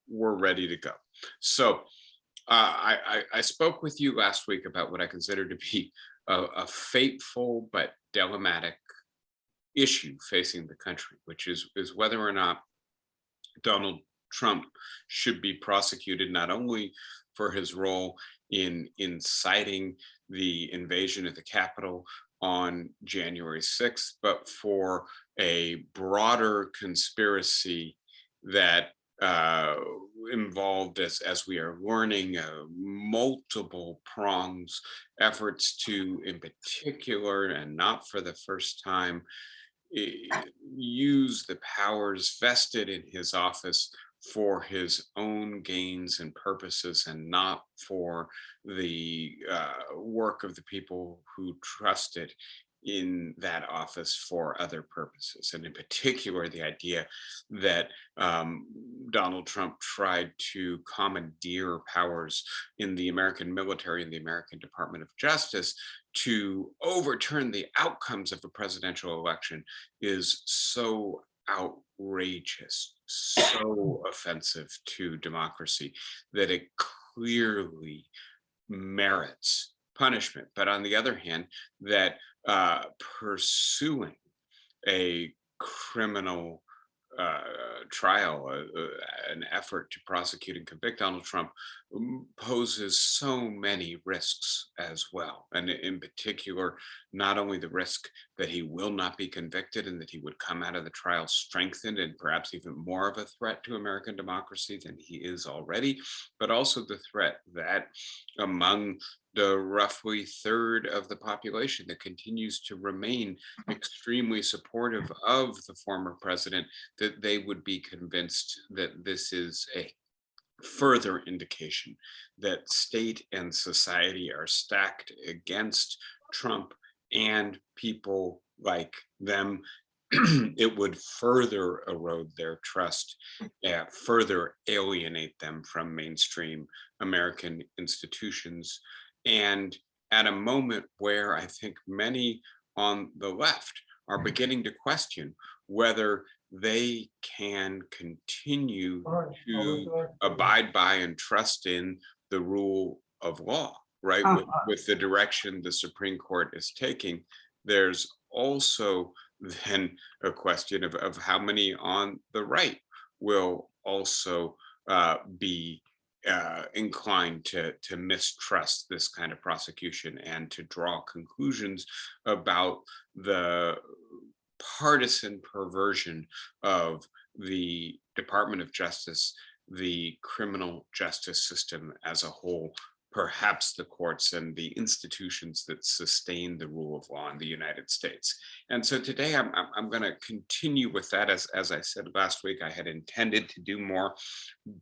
we're ready to go. So I spoke with you last week about what I consider to be a fateful but dilemmatic issue facing the country, which is whether or not Donald Trump should be prosecuted not only for his role in inciting the invasion of the Capitol on January 6th, but for a broader conspiracy that involved, as we are learning, multiple prongs, efforts to, in particular, and not for the first time, use the powers vested in his office for his own gains and purposes and not for the work of the people who trusted in that office for other purposes. And in particular, the idea that Donald Trump tried to commandeer powers in the American military and the American Department of Justice to overturn the outcomes of a presidential election is so outrageous, so offensive to democracy that it clearly merits punishment. But on the other hand, that pursuing a criminal trial, an effort to prosecute and convict Donald Trump poses so many risks as well. And in particular, not only the risk that he will not be convicted and that he would come out of the trial strengthened and perhaps even more of a threat to American democracy than he is already, but also the threat that among the roughly third of the population that continues to remain extremely supportive of the former president, that they would be convinced that this is a further indication that state and society are stacked against Trump and people like them. It would further erode their trust, further alienate them from mainstream American institutions. And at a moment where I think many on the left are beginning to question whether they can continue to abide by and trust in the rule of law, right? With the direction the Supreme Court is taking, there's also then a question of how many on the right will also be inclined to mistrust this kind of prosecution and to draw conclusions about the partisan perversion of the Department of Justice, the criminal justice system as a whole, perhaps the courts and the institutions that sustain the rule of law in the United States. And so today I'm going to continue with that. As I said last week, I had intended to do more,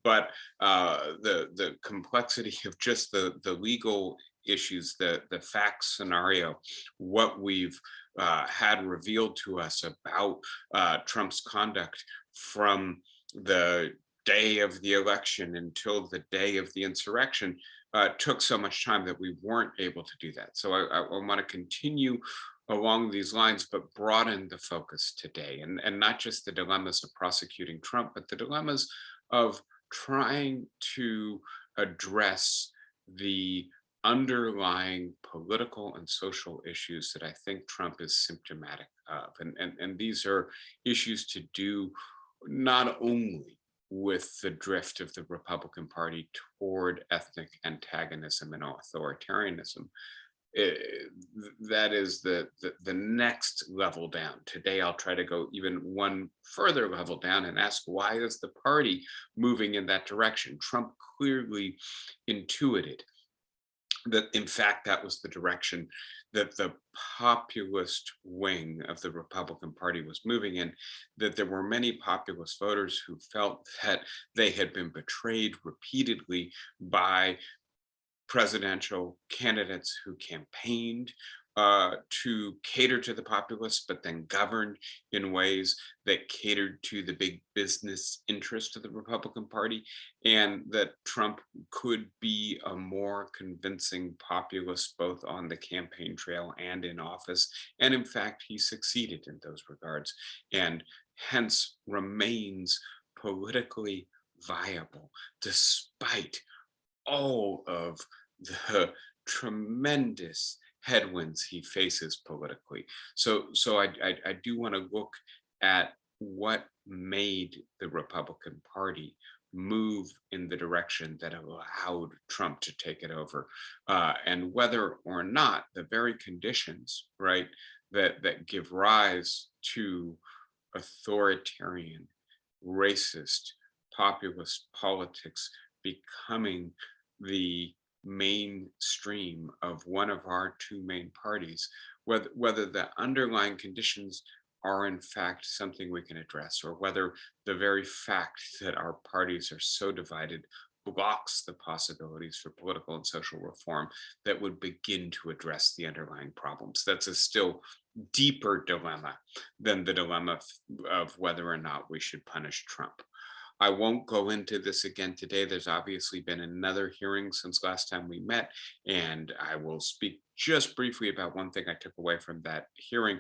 but the complexity of just the legal issues, the fact scenario, what we've had revealed to us about Trump's conduct from the day of the election until the day of the insurrection took so much time that we weren't able to do that. So I want to continue along these lines, but broaden the focus today, and not just the dilemmas of prosecuting Trump, but the dilemmas of trying to address the underlying political and social issues that I think Trump is symptomatic of. And these are issues to do not only with the drift of the Republican Party toward ethnic antagonism and authoritarianism. That is the next level down. Today, I'll try to go even one further level down and ask, why is the party moving in that direction? Trump clearly intuited that, in fact, that was the direction that the populist wing of the Republican Party was moving in, that there were many populist voters who felt that they had been betrayed repeatedly by presidential candidates who campaigned to cater to the populace, but then governed in ways that catered to the big business interest of the Republican Party, and that Trump could be a more convincing populist both on the campaign trail and in office. And in fact, he succeeded in those regards, and hence remains politically viable despite all of the tremendous headwinds he faces politically. So I do want to look at what made the Republican Party move in the direction that allowed Trump to take it over, and whether or not the very conditions, right, that give rise to authoritarian, racist, populist politics becoming the mainstream of one of our two main parties, whether the underlying conditions are in fact something we can address, or whether the very fact that our parties are so divided blocks the possibilities for political and social reform that would begin to address the underlying problems. That's a still deeper dilemma than the dilemma of whether or not we should punish Trump. I won't go into this again today. There's obviously been another hearing since last time we met, and I will speak just briefly about one thing I took away from that hearing.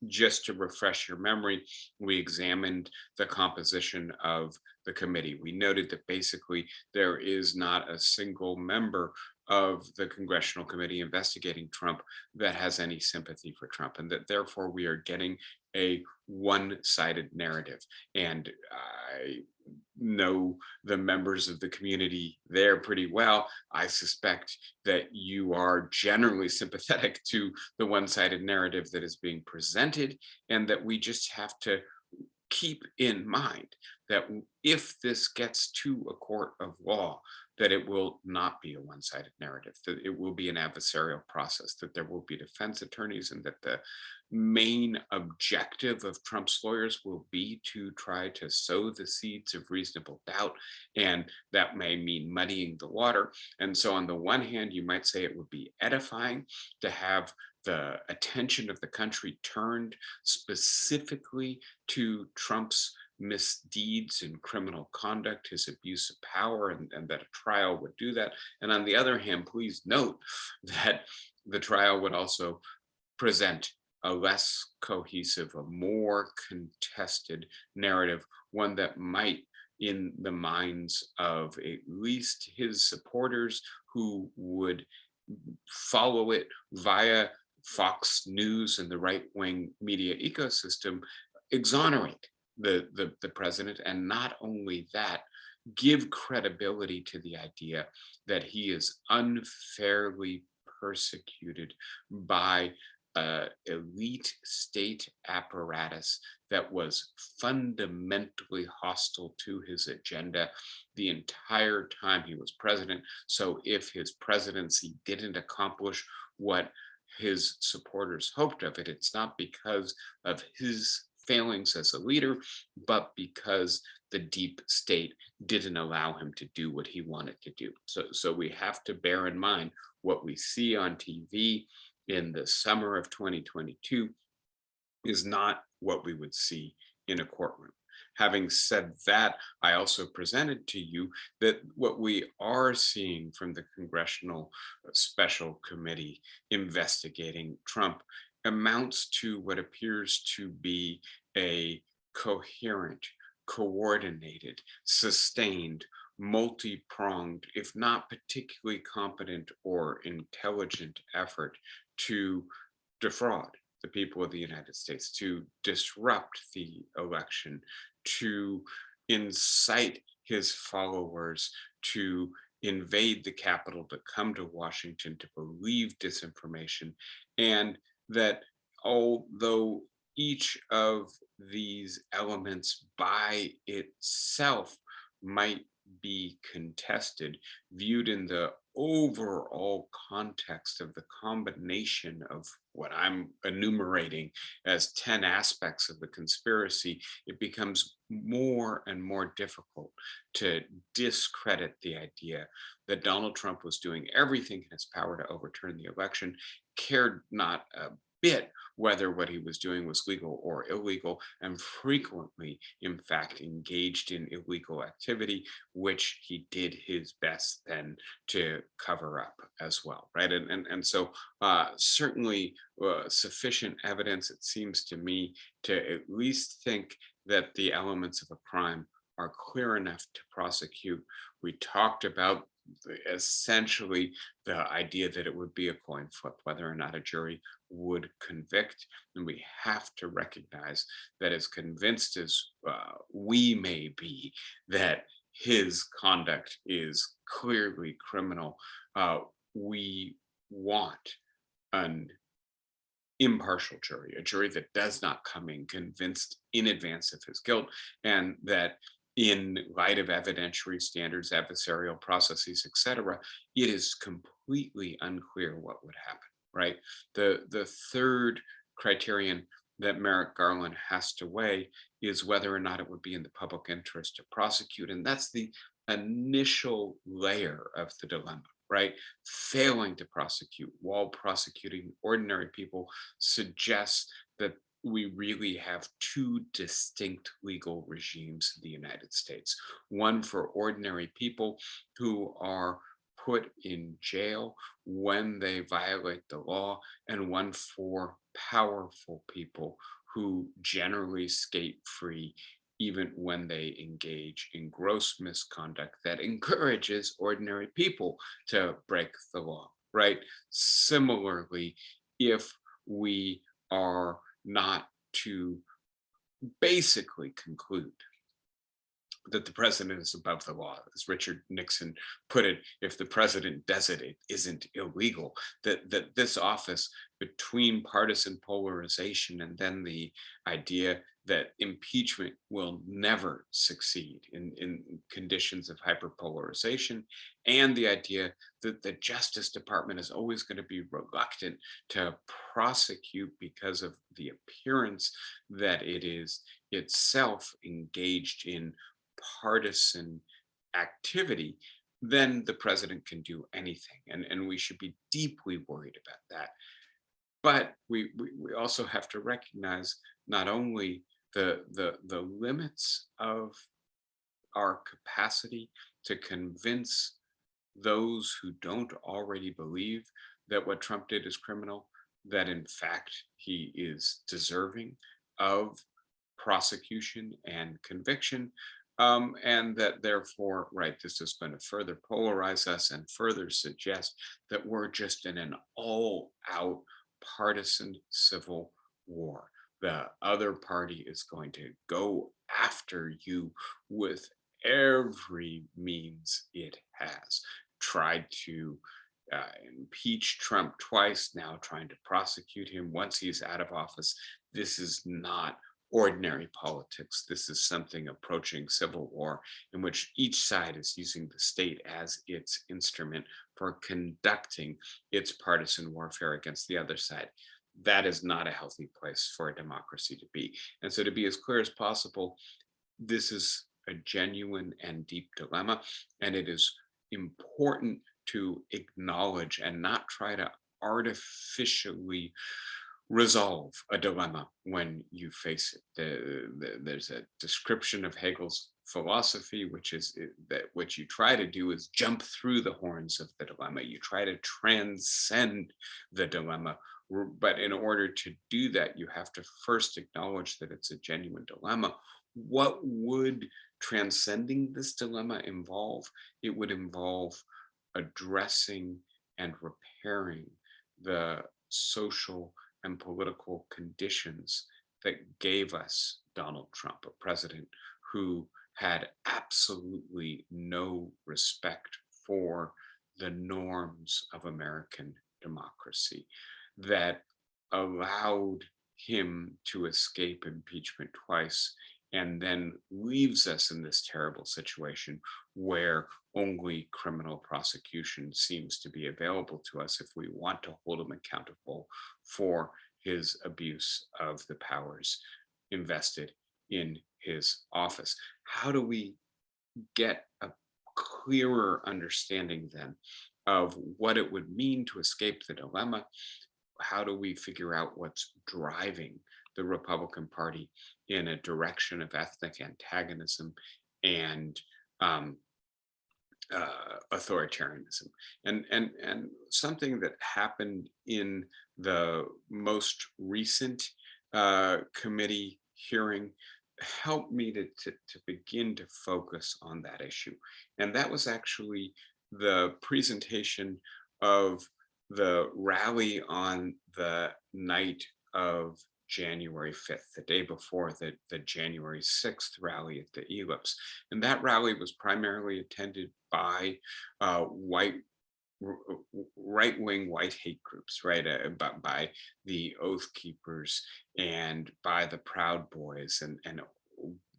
Just to refresh your memory, we examined the composition of the committee. We noted that basically there is not a single member of the congressional committee investigating Trump that has any sympathy for Trump, and that therefore we are getting a one-sided narrative. And I know the members of the community there pretty well. I suspect that you are generally sympathetic to the one-sided narrative that is being presented, and that we just have to keep in mind that if this gets to a court of law, that it will not be a one-sided narrative, that it will be an adversarial process, that there will be defense attorneys, and that the main objective of Trump's lawyers will be to try to sow the seeds of reasonable doubt. And that may mean muddying the water. And so on the one hand, you might say it would be edifying to have the attention of the country turned specifically to Trump's misdeeds and criminal conduct, his abuse of power, and that a trial would do that. And on the other hand, please note that the trial would also present a less cohesive, a more contested narrative, one that might, in the minds of at least his supporters who would follow it via Fox News and the right-wing media ecosystem, exonerate the president, and not only that, give credibility to the idea that he is unfairly persecuted by elite state apparatus that was fundamentally hostile to his agenda the entire time he was president. So if his presidency didn't accomplish what his supporters hoped of it, it's not because of his failings as a leader, but because the deep state didn't allow him to do what he wanted to do. So we have to bear in mind what we see on TV in the summer of 2022 is not what we would see in a courtroom. Having said that, I also presented to you that what we are seeing from the Congressional Special Committee investigating Trump amounts to what appears to be a coherent, coordinated, sustained, multi-pronged, if not particularly competent or intelligent effort to defraud the people of the United States, to disrupt the election, to incite his followers to invade the Capitol, to come to Washington, to believe disinformation. And that although each of these elements by itself might be contested, viewed in the overall context of the combination of what I'm enumerating as 10 aspects of the conspiracy, it becomes more and more difficult to discredit the idea that Donald Trump was doing everything in his power to overturn the election, cared not a bit whether what he was doing was legal or illegal, and frequently, in fact, engaged in illegal activity, which he did his best then to cover up as well, right? And so certainly sufficient evidence, it seems to me, to at least think that the elements of a crime are clear enough to prosecute. We talked about essentially the idea that it would be a coin flip whether or not a jury would convict. And we have to recognize that, as convinced as we may be that his conduct is clearly criminal, uh, we want an impartial jury, a jury that does not come in convinced in advance of his guilt, and that in light of evidentiary standards, adversarial processes, etc., it is completely unclear what would happen, right? The third criterion that Merrick Garland has to weigh is whether or not it would be in the public interest to prosecute. And that's the initial layer of the dilemma, right? Failing to prosecute while prosecuting ordinary people suggests that we really have two distinct legal regimes in the United States. One for ordinary people who are put in jail when they violate the law, and one for powerful people who generally skate free even when they engage in gross misconduct that encourages ordinary people to break the law, right? Similarly, if we are not to basically conclude that the president is above the law, as Richard Nixon put it, if the president does it, it isn't illegal. That this office, between partisan polarization and then the idea that impeachment will never succeed in conditions of hyperpolarization, and the idea that the Justice Department is always going to be reluctant to prosecute because of the appearance that it is itself engaged in partisan activity, then the president can do anything. And we should be deeply worried about that. But we also have to recognize not only the limits of our capacity to convince those who don't already believe that what Trump did is criminal, that in fact he is deserving of prosecution and conviction, and that therefore, right, this is going to further polarize us and further suggest that we're just in an all out partisan civil war. The other party is going to go after you with every means it has. Tried to impeach Trump twice, now trying to prosecute him once he's out of office. This is not ordinary politics. This is something approaching civil war in which each side is using the state as its instrument for conducting its partisan warfare against the other side. That is not a healthy place for a democracy to be. And so, to be as clear as possible, this is a genuine and deep dilemma, and it is important to acknowledge and not try to artificially resolve a dilemma when you face it. There's a description of Hegel's philosophy, which is that what you try to do is jump through the horns of the dilemma. You try to transcend the dilemma. But in order to do that, you have to first acknowledge that it's a genuine dilemma. What would transcending this dilemma involve? It would involve addressing and repairing the social and political conditions that gave us Donald Trump, a president who had absolutely no respect for the norms of American democracy, that allowed him to escape impeachment twice, and then leaves us in this terrible situation where only criminal prosecution seems to be available to us if we want to hold him accountable for his abuse of the powers invested in his office. How do we get a clearer understanding then of what it would mean to escape the dilemma? How do we figure out what's driving the Republican Party in a direction of ethnic antagonism and authoritarianism? And something that happened in the most recent committee hearing helped me to begin to focus on that issue. And that was actually the presentation of the rally on the night of January 5th, the day before the January 6th rally at the Ellipse. And that rally was primarily attended by white right-wing white hate groups, right? By the Oath Keepers and by the Proud Boys and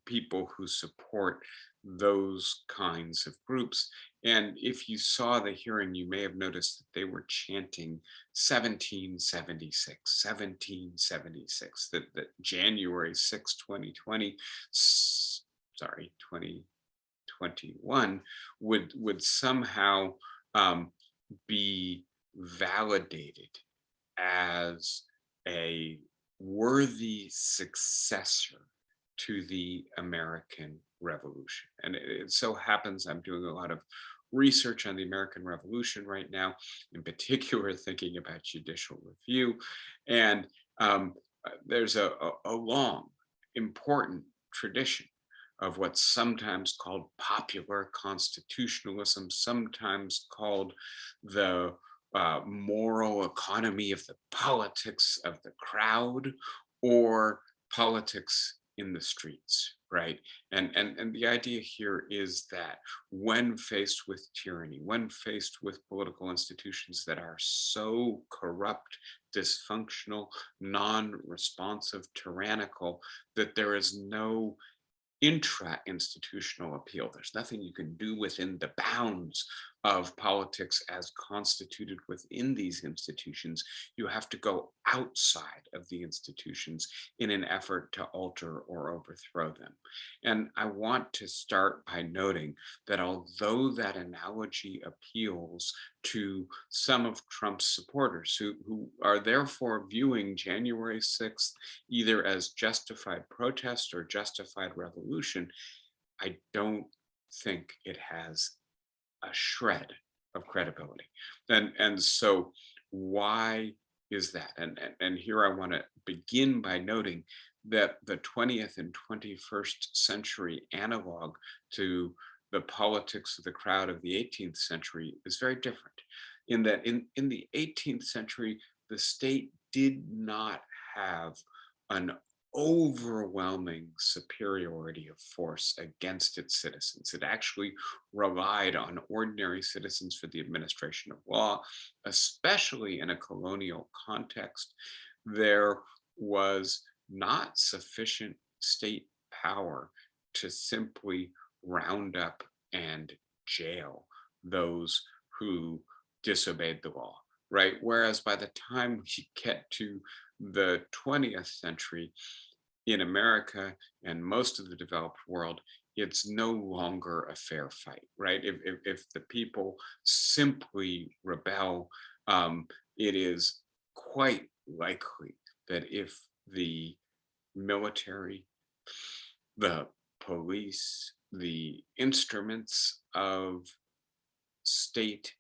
people who support those kinds of groups. And if you saw the hearing, you may have noticed that they were chanting 1776, 1776, that January 6, 2020, sorry, 2021 would somehow um, be validated as a worthy successor to the American Revolution. And it so happens I'm doing a lot of research on the American Revolution right now, in particular thinking about judicial review. And there's a long, important tradition of what's sometimes called popular constitutionalism, sometimes called the moral economy of the politics of the crowd, or politics in the streets, right? And the idea here is that when faced with tyranny, when faced with political institutions that are so corrupt, dysfunctional, non-responsive, tyrannical, that there is no intra-institutional appeal. There's nothing you can do within the bounds of politics as constituted within these institutions. You have to go outside of the institutions in an effort to alter or overthrow them. And I want to start by noting that although that analogy appeals to some of Trump's supporters who are therefore viewing January 6th either as justified protest or justified revolution, I don't think it has a shred of credibility. And so why is that? And here I want to begin by noting that the 20th and 21st century analog to the politics of the crowd of the 18th century is very different. In that in the 18th century, the state did not have an overwhelming superiority of force against its citizens. It actually relied on ordinary citizens for the administration of law, especially in a colonial context. There was not sufficient state power to simply round up and jail those who disobeyed the law, right? Whereas by the time we get to the 20th century, in America and most of the developed world, it's no longer a fair fight, right? If the people simply rebel, it is quite likely that if the military, the police, the instruments of state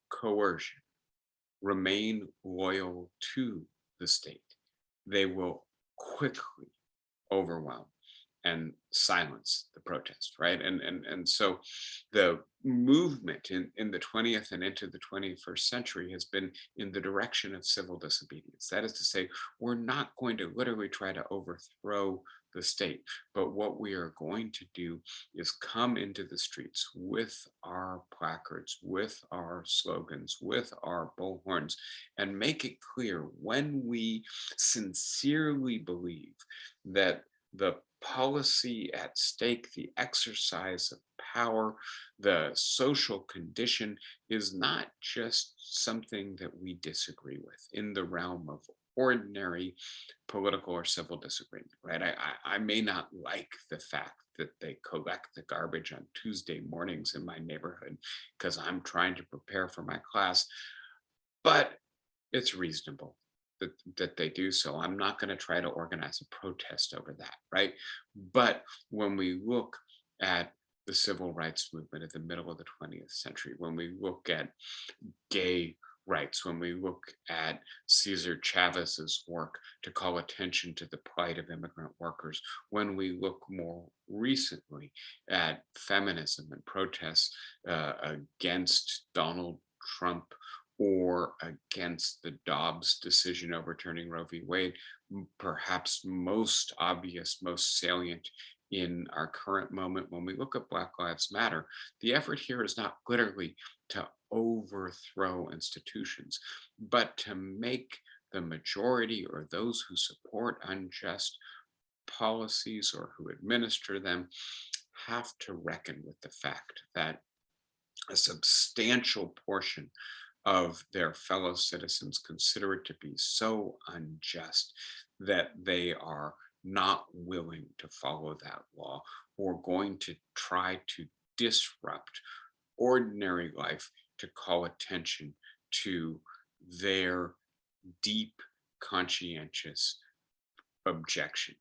coercion remain loyal to the state, they will quickly overwhelm and silence the protest, right? And so the movement in the 20th and into the 21st century has been in the direction of civil disobedience. That is to say, we're not going to literally try to overthrow the state, but what we are going to do is come into the streets with our placards, with our slogans, with our bullhorns, and make it clear when we sincerely believe that the policy at stake, the exercise of power, the social condition is not just something that we disagree with in the realm of ordinary political or civil disagreement, right? I may not like the fact that they collect the garbage on Tuesday mornings in my neighborhood because I'm trying to prepare for my class, but it's reasonable that they do so. I'm not going to try to organize a protest over that, right? But when we look at the civil rights movement at the middle of the 20th century, when we look at gay rights, when we look at Cesar Chavez's work to call attention to the plight of immigrant workers, when we look more recently at feminism and protests against Donald Trump or against the Dobbs decision overturning Roe v. Wade, perhaps most obvious, most salient in our current moment when we look at Black Lives Matter, the effort here is not literally to overthrow institutions, but to make the majority or those who support unjust policies or who administer them have to reckon with the fact that a substantial portion of their fellow citizens consider it to be so unjust that they are not willing to follow that law or going to try to disrupt ordinary life to call attention to their deep conscientious objection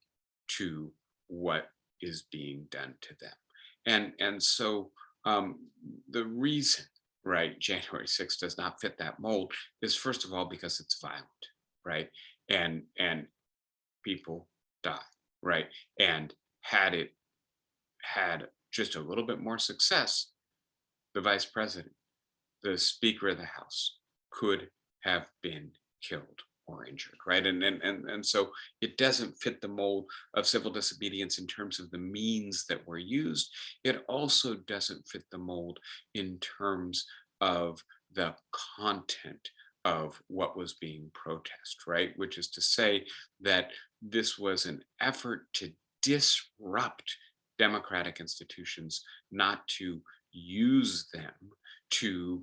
to what is being done to them. And so um, the reason, right, January 6th does not fit that mold is first of all because it's violent, right? And people die, right? And had it had just a little bit more success, the vice president, the Speaker of the House, could have been killed or injured, right? And so it doesn't fit the mold of civil disobedience in terms of the means that were used. It also doesn't fit the mold in terms of the content of what was being protested, right? Which is to say that this was an effort to disrupt democratic institutions, not to use them to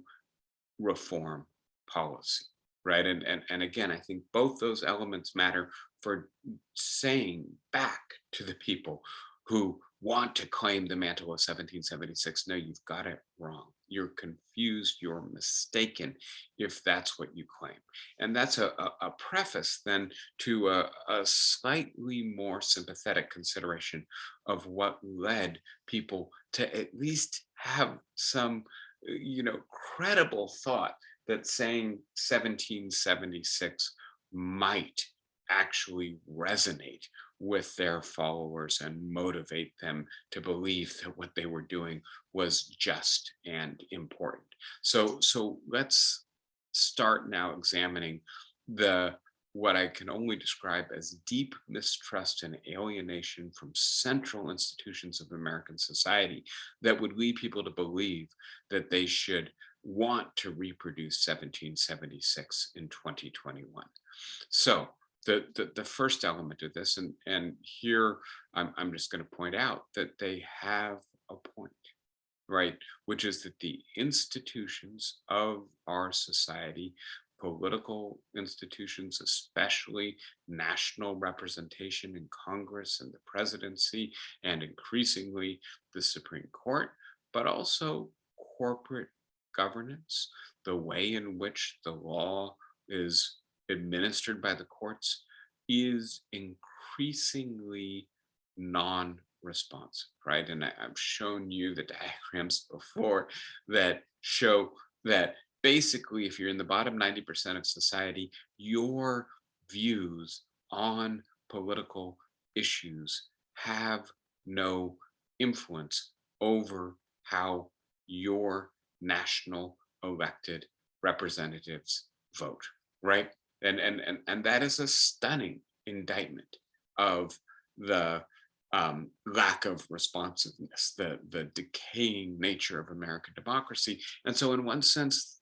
reform policy, right? And again, I think both those elements matter for saying back to the people who want to claim the mantle of 1776, no, you've got it wrong. You're confused, you're mistaken if that's what you claim. And that's a preface then to a slightly more sympathetic consideration of what led people to at least have some credible thought that saying 1776 might actually resonate with their followers and motivate them to believe that what they were doing was just and important. So let's start now examining the what I can only describe as deep mistrust and alienation from central institutions of American society that would lead people to believe that they should want to reproduce 1776 in 2021. So the first element of this, and here I'm just going to point out that they have a point, right? Which is that the institutions of our society, political institutions, especially national representation in Congress and the presidency, and increasingly the Supreme Court, but also corporate governance, the way in which the law is administered by the courts, is increasingly non-responsive, right? And I've shown you the diagrams before that show that basically, if you're in the bottom 90% of society, your views on political issues have no influence over how your national elected representatives vote, right? And that is a stunning indictment of the lack of responsiveness, the decaying nature of American democracy. And so, in one sense,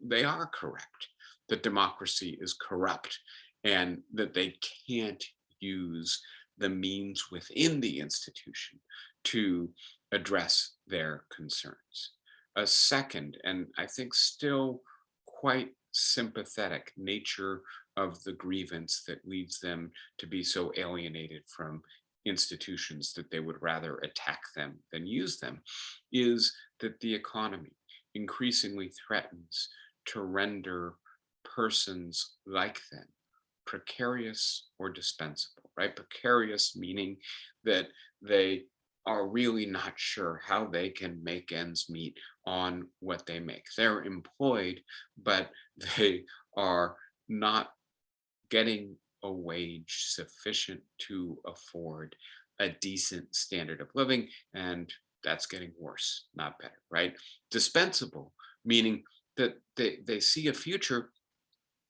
they are correct that democracy is corrupt and that they can't use the means within the institution to address their concerns. A second, and I think still quite sympathetic nature of the grievance that leads them to be so alienated from institutions that they would rather attack them than use them is that the economy increasingly threatens to render persons like them precarious or dispensable, right? Precarious meaning that they are really not sure how they can make ends meet on what they make. They're employed, but they are not getting a wage sufficient to afford a decent standard of living. And that's getting worse, not better, right? Dispensable, meaning that they see a future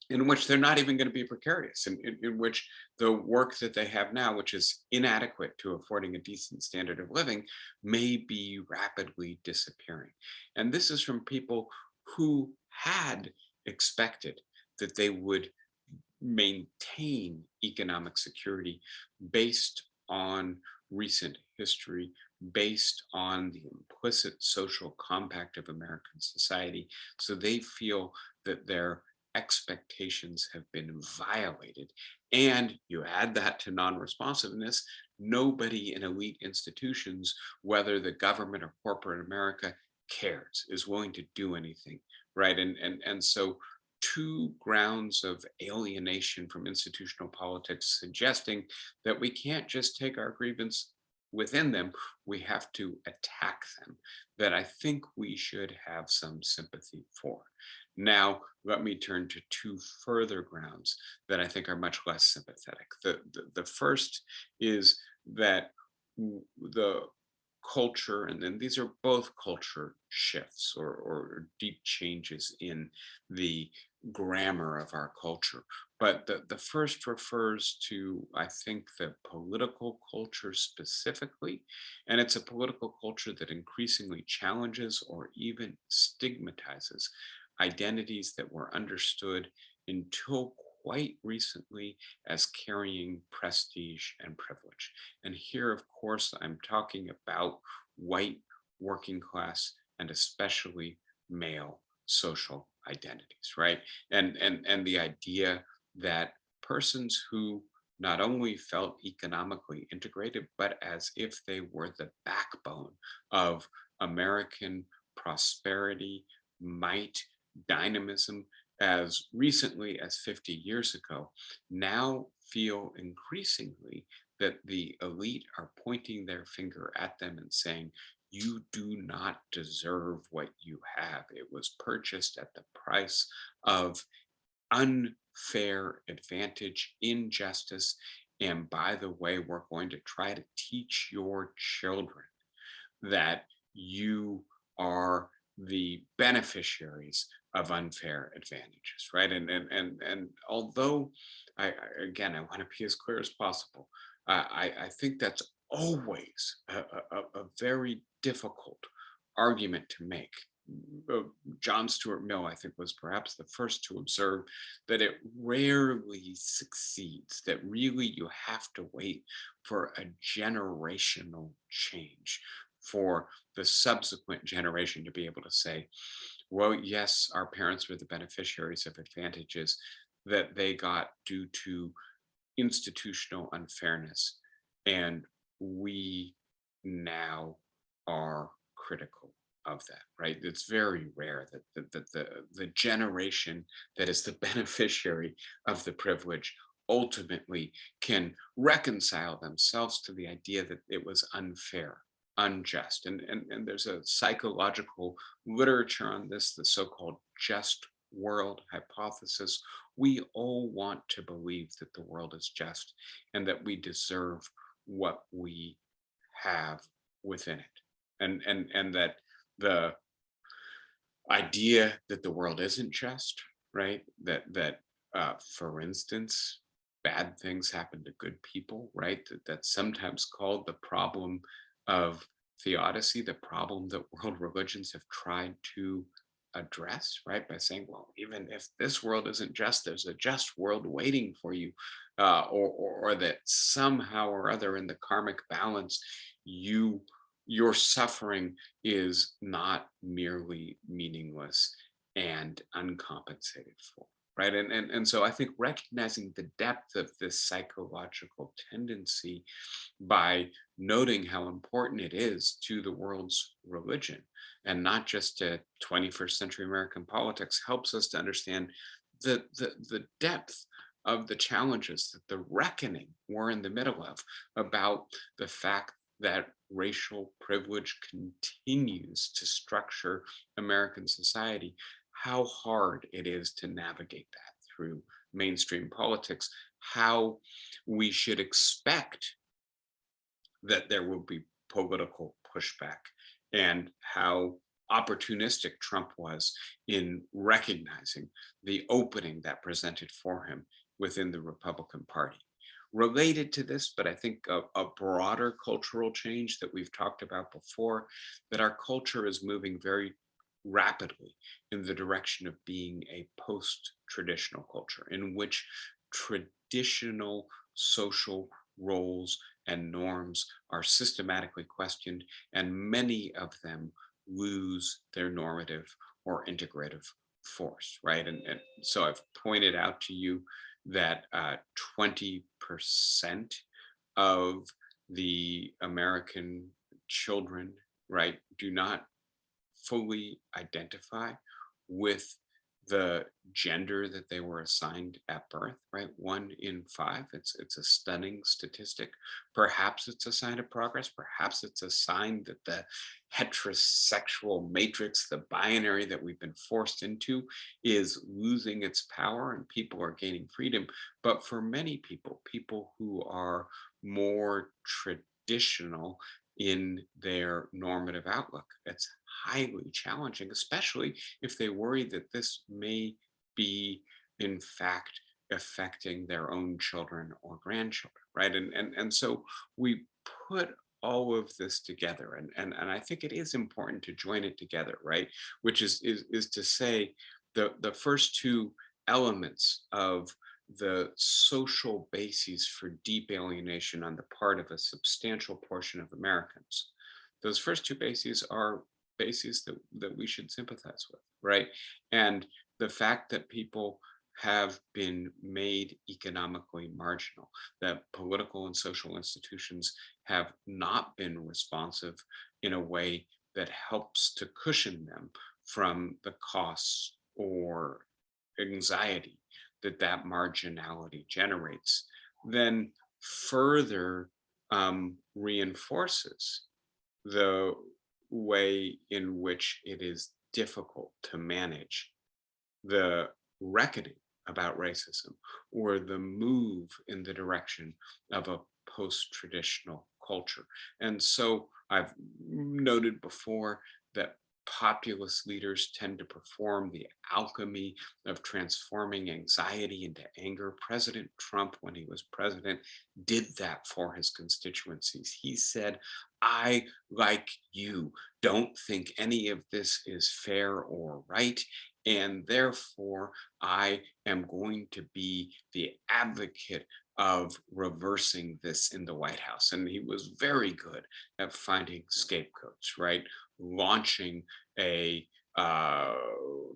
in which they're not even going to be precarious, in which the work that they have now, which is inadequate to affording a decent standard of living, may be rapidly disappearing. And this is from people who had expected that they would maintain economic security based on recent history, based on the implicit social compact of American society. So they feel that their expectations have been violated. And you add that to non responsiveness, nobody in elite institutions, whether the government or corporate America, cares, is willing to do anything. Right. And so two grounds of alienation from institutional politics, suggesting that we can't just take our grievance within them, we have to attack them, that I think we should have some sympathy for. Now, let me turn to two further grounds that I think are much less sympathetic. The first is that the culture, and then these are both culture shifts or deep changes in the grammar of our culture. But the first refers to, I think, the political culture specifically. And it's a political culture that increasingly challenges or even stigmatizes identities that were understood until quite recently as carrying prestige and privilege. And here, of course, I'm talking about white working class and especially male social identities, right? And the idea that persons who not only felt economically integrated, but as if they were the backbone of American prosperity, might, dynamism, as recently as 50 years ago, now feel increasingly that the elite are pointing their finger at them and saying, you do not deserve what you have. It was purchased at the price of unfair advantage, injustice. And by the way, we're going to try to teach your children that you are the beneficiaries of unfair advantages, right? And although again, I want to be as clear as possible. I think that's always a very difficult argument to make. John Stuart Mill, I think, was perhaps the first to observe that it rarely succeeds, that really you have to wait for a generational change for the subsequent generation to be able to say, well, yes, our parents were the beneficiaries of advantages that they got due to institutional unfairness. And we now are critical of that, right? It's very rare that the generation that is the beneficiary of the privilege ultimately can reconcile themselves to the idea that it was unfair, unjust. And there's a psychological literature on this, the so-called just world hypothesis. We all want to believe that the world is just and that we deserve what we have within it. And that the idea that the world isn't just, right? That for instance, bad things happen to good people, right? That's sometimes called the problem of theodicy, the problem that world religions have tried to address, right? By saying, well, even if this world isn't just, there's a just world waiting for you, or that somehow or other in the karmic balance, you your suffering is not merely meaningless and uncompensated for, right? And so I think recognizing the depth of this psychological tendency by noting how important it is to the world's religion and not just to 21st century American politics helps us to understand the depth of the challenges, that the reckoning we're in the middle of, about the fact that racial privilege continues to structure American society, how hard it is to navigate that through mainstream politics, how we should expect that there will be political pushback, and how opportunistic Trump was in recognizing the opening that presented for him within the Republican Party. Related to this, but I think a broader cultural change that we've talked about before, that our culture is moving very rapidly in the direction of being a post traditional culture in which traditional social roles and norms are systematically questioned, and many of them lose their normative or integrative force, right? And so I've pointed out to you that 20% of the American children, right, do not fully identify with the gender that they were assigned at birth, right? 1 in 5. It's a stunning statistic. Perhaps it's a sign of progress. Perhaps it's a sign that the heterosexual matrix, the binary that we've been forced into, is losing its power and people are gaining freedom. But for many people, people who are more traditional in their normative outlook, it's highly challenging, especially if they worry that this may be, in fact, affecting their own children or grandchildren, right? And so we put all of this together, and I think it is important to join it together, right? Which is to say the first two elements of the social bases for deep alienation on the part of a substantial portion of Americans. Those first two bases are bases that we should sympathize with, right? And the fact that people have been made economically marginal, that political and social institutions have not been responsive in a way that helps to cushion them from the costs or anxiety that that marginality generates, then further reinforces the way in which it is difficult to manage the reckoning about racism or the move in the direction of a post-traditional culture. And so I've noted before that populist leaders tend to perform the alchemy of transforming anxiety into anger. President Trump, when he was president, did that for his constituencies. He said, I, like you, don't think any of this is fair or right. And therefore, I am going to be the advocate of reversing this in the White House. And he was very good at finding scapegoats, right? Launching a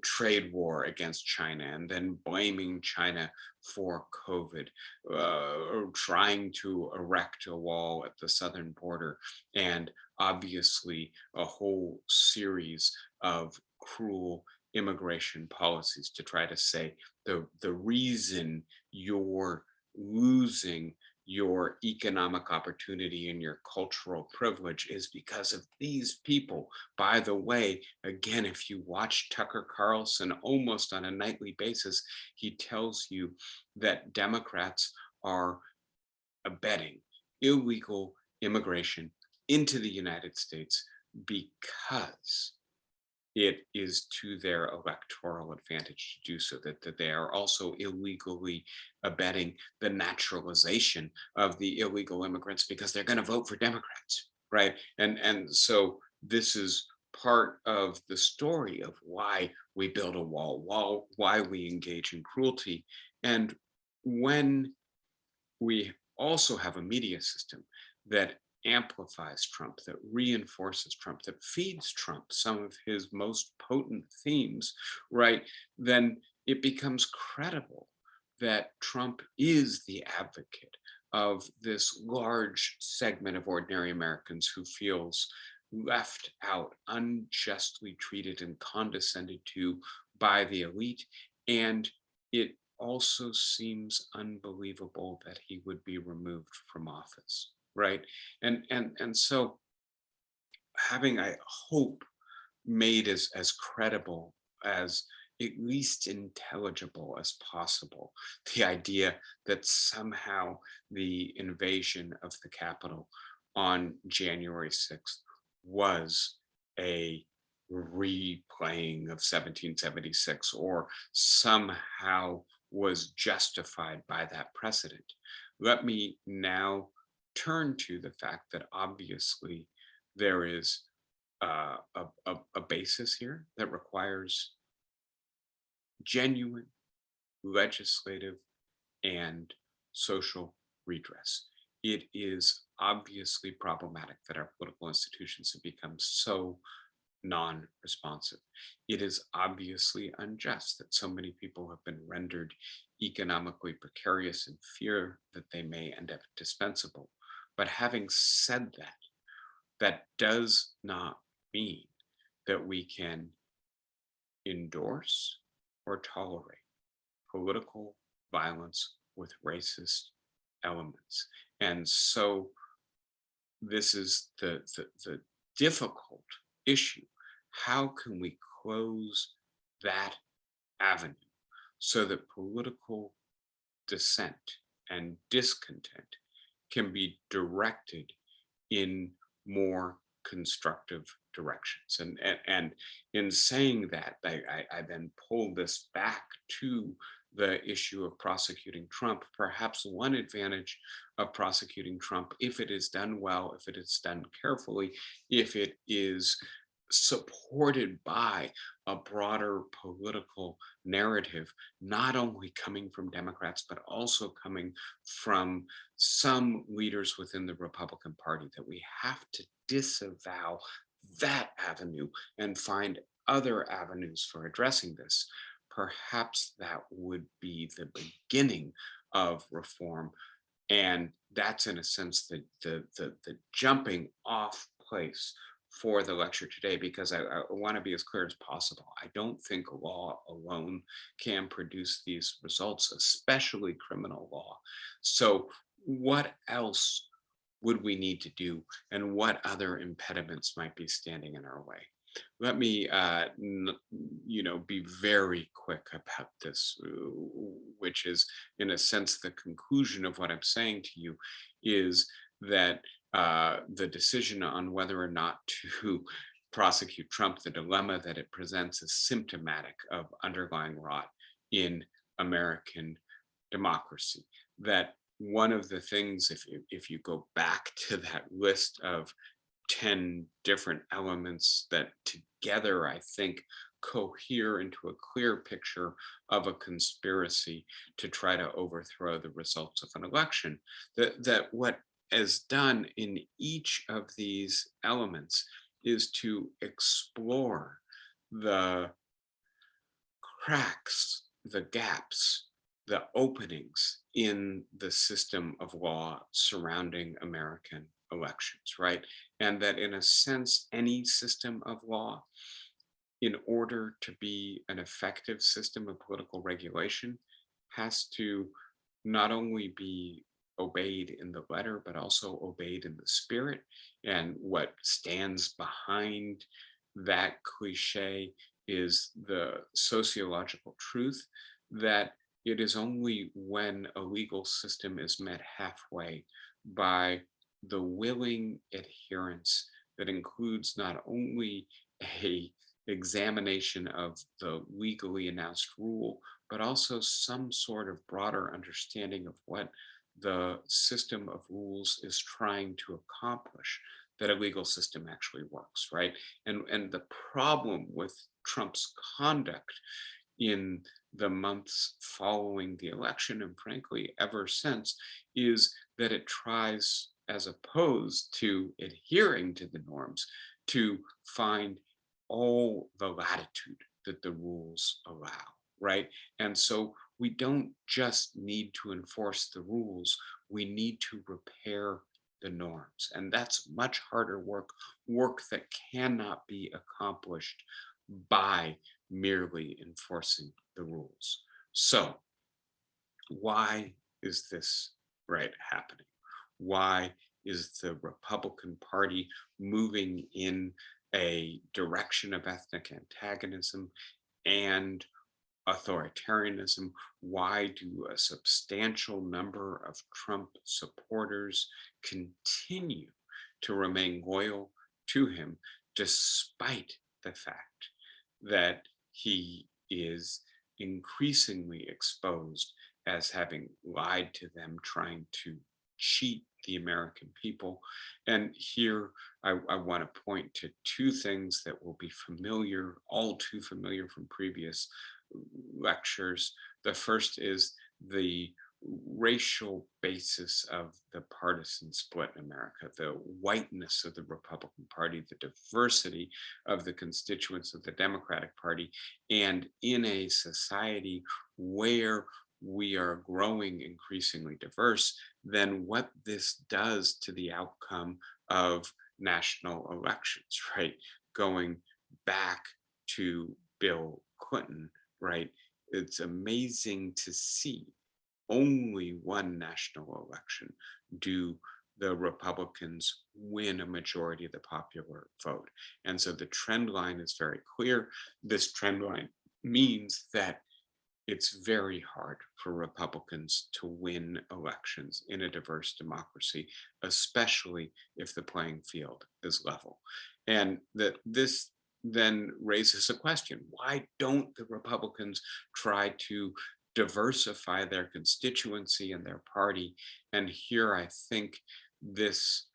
trade war against China and then blaming China for COVID, or trying to erect a wall at the southern border, and obviously a whole series of cruel immigration policies to try to say the reason you're losing your economic opportunity and your cultural privilege is because of these people. By the way, again, if you watch Tucker Carlson almost on a nightly basis, he tells you that Democrats are abetting illegal immigration into the United States because it is to their electoral advantage to do so, that they are also illegally abetting the naturalization of the illegal immigrants because they're going to vote for Democrats, right? And so this is part of the story of why we build a wall, why we engage in cruelty. And when we also have a media system that amplifies Trump, that reinforces Trump, that feeds Trump some of his most potent themes, right, then it becomes credible that Trump is the advocate of this large segment of ordinary Americans who feels left out, unjustly treated and condescended to by the elite. And it also seems unbelievable that he would be removed from office, right? And so having, I hope, made as credible, as at least intelligible as possible, the idea that somehow the invasion of the Capitol on January 6th was a replaying of 1776, or somehow was justified by that precedent. Let me now turn to the fact that obviously there is a basis here that requires genuine legislative and social redress. It is obviously problematic that our political institutions have become so non responsive. It is obviously unjust that so many people have been rendered economically precarious and fear that they may end up dispensable. But having said that, that does not mean that we can endorse or tolerate political violence with racist elements. And so this is the difficult issue. How can we close that avenue so that political dissent and discontent can be directed in more constructive directions? And in saying that, I then pull this back to the issue of prosecuting Trump. Perhaps one advantage of prosecuting Trump, if it is done well, if it is done carefully, if it is supported by a broader political narrative, not only coming from Democrats, but also coming from some leaders within the Republican Party, that we have to disavow that avenue and find other avenues for addressing this. Perhaps that would be the beginning of reform. And that's, in a sense, the jumping off place for the lecture today, because I want to be as clear as possible. I don't think law alone can produce these results, especially criminal law. So what else would we need to do, and what other impediments might be standing in our way? Let me be very quick about this, which is, in a sense, the conclusion of what I'm saying to you is that the decision on whether or not to prosecute Trump, the dilemma that it presents, is symptomatic of underlying rot in American democracy. That one of the things, if you go back to that list of 10 different elements that together, I think, cohere into a clear picture of a conspiracy to try to overthrow the results of an election, that what is done in each of these elements is to explore the cracks, the gaps, the openings in the system of law surrounding American elections, right? And that, in a sense, any system of law, in order to be an effective system of political regulation, has to not only be obeyed in the letter, but also obeyed in the spirit. And what stands behind that cliche is the sociological truth that it is only when a legal system is met halfway by the willing adherence that includes not only a examination of the legally announced rule, but also some sort of broader understanding of what the system of rules is trying to accomplish, that a legal system actually works, right? And the problem with Trump's conduct in the months following the election, and frankly ever since, is that it tries, as opposed to adhering to the norms, to find all the latitude that the rules allow, right? And so we don't just need to enforce the rules, we need to repair the norms. And that's much harder work, work that cannot be accomplished by merely enforcing the rules. So, why is this, right, happening? Why is the Republican Party moving in a direction of ethnic antagonism and authoritarianism? Why do a substantial number of Trump supporters continue to remain loyal to him despite the fact that he is increasingly exposed as having lied to them, trying to cheat the American people? And here I want to point to two things that will be familiar, all too familiar from previous lectures. The first is the racial basis of the partisan split in America, the whiteness of the Republican Party, the diversity of the constituents of the Democratic Party. And in a society where we are growing increasingly diverse, then what this does to the outcome of national elections, right? Going back to Bill Clinton, right? It's amazing to see only one national election do the Republicans win a majority of the popular vote. And so the trend line is very clear. This trend line means that it's very hard for Republicans to win elections in a diverse democracy, especially if the playing field is level. And that this then raises a question: why don't the Republicans try to diversify their constituency and their party? And here I think this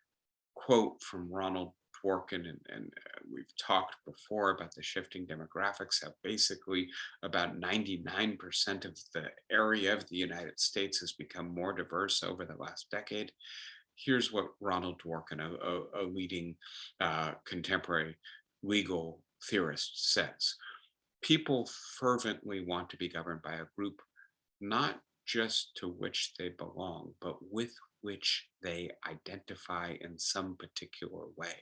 quote from Ronald Dworkin, and we've talked before about the shifting demographics, how basically about 99% of the area of the United States has become more diverse over the last decade. Here's what Ronald Dworkin, a leading contemporary legal theorist, says: people fervently want to be governed by a group not just to which they belong, but with which they identify in some particular way.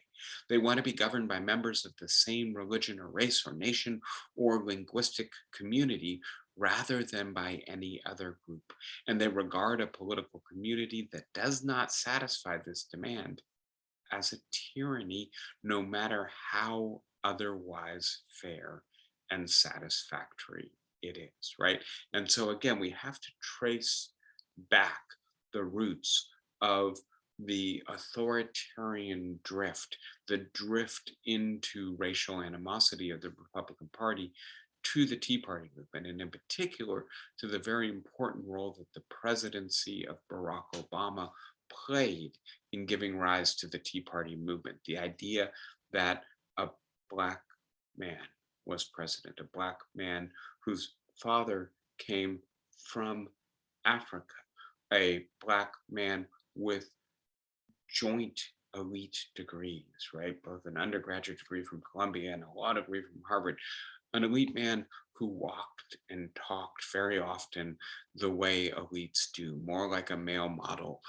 They want to be governed by members of the same religion or race or nation or linguistic community rather than by any other group. And they regard a political community that does not satisfy this demand as a tyranny, no matter how otherwise fair and satisfactory it is, right? And so again, we have to trace back the roots of the authoritarian drift, the drift into racial animosity of the Republican Party, to the Tea Party movement, and in particular to the very important role that the presidency of Barack Obama played in giving rise to the Tea Party movement. The idea that a Black man was president, a Black man whose father came from Africa, a Black man with joint elite degrees, right? Both an undergraduate degree from Columbia and a law degree from Harvard, an elite man who walked and talked very often the way elites do, more like a male model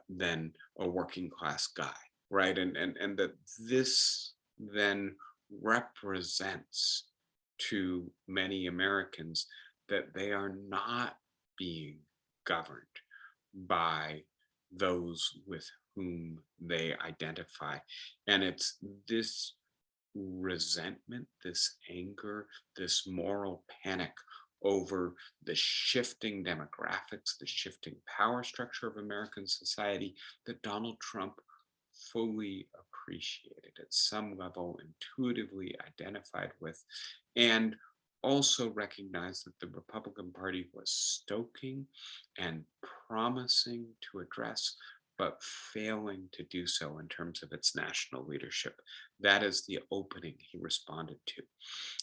than a working class guy, right? And that this then represents to many Americans that they are not being governed by those with whom they identify. And it's this resentment, this anger, this moral panic over the shifting demographics, the shifting power structure of American society that Donald Trump fully appreciated, at some level intuitively identified with, and also recognized that the Republican Party was stoking and promising to address, but failing to do so in terms of its national leadership. That is the opening he responded to.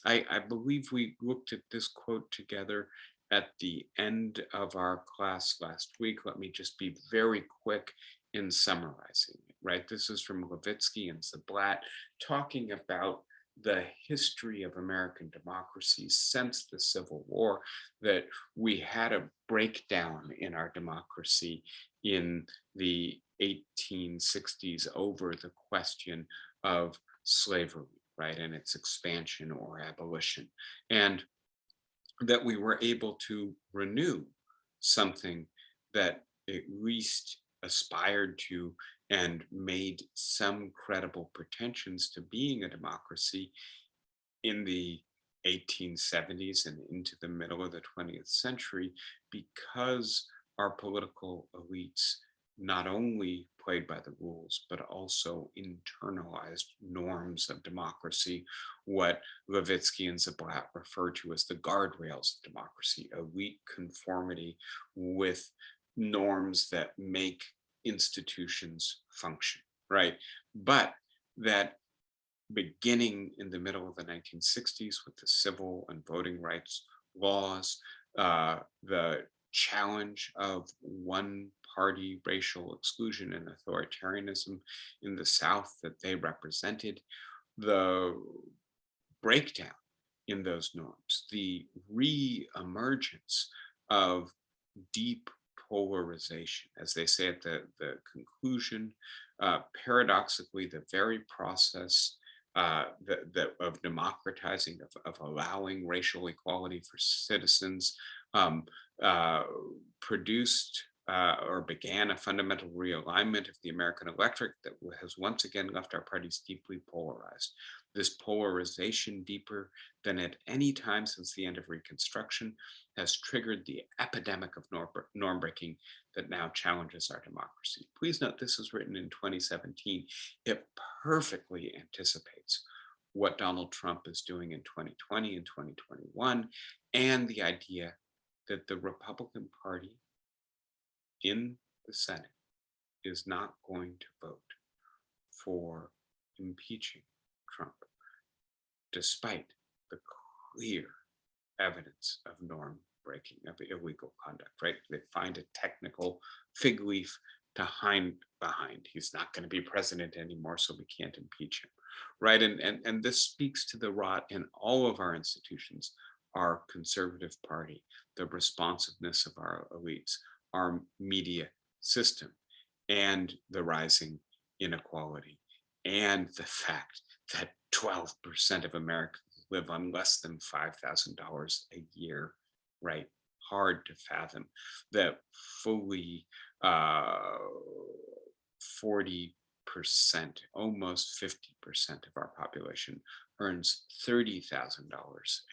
I believe we looked at this quote together at the end of our class last week. Let me just be very quick in summarizing it, right? This is from Levitsky and Zablat, talking about the history of American democracy since the Civil War, that we had a breakdown in our democracy in the 1860s over the question of slavery, right, and its expansion or abolition, and that we were able to renew something that at least aspired to and made some credible pretensions to being a democracy in the 1870s and into the middle of the 20th century, because our political elites not only played by the rules, but also internalized norms of democracy, what Levitsky and Zablat refer to as the guardrails of democracy, elite conformity with norms that make institutions function, right? But that beginning in the middle of the 1960s with the civil and voting rights laws, the challenge of one party racial exclusion and authoritarianism in the South that they represented, the breakdown in those norms, the re-emergence of deep polarization, as they say at the conclusion, paradoxically, the very process of democratizing, of allowing racial equality for citizens, um, uh, produced or began a fundamental realignment of the American electorate that has once again left our parties deeply polarized. This polarization, deeper than at any time since the end of Reconstruction, has triggered the epidemic of norm breaking that now challenges our democracy. Please note this was written in 2017. It perfectly anticipates what Donald Trump is doing in 2020 and 2021, and the idea that the Republican Party in the Senate is not going to vote for impeaching Trump, despite the clear evidence of norm breaking, of illegal conduct, right? They find a technical fig leaf to hide behind. He's not going to be president anymore, so we can't impeach him, right? And this speaks to the rot in all of our institutions, our conservative party, the responsiveness of our elites, our media system, and the rising inequality, and the fact that 12% of Americans live on less than $5,000 a year, right? Hard to fathom that fully 40%, almost 50% of our population earns $30,000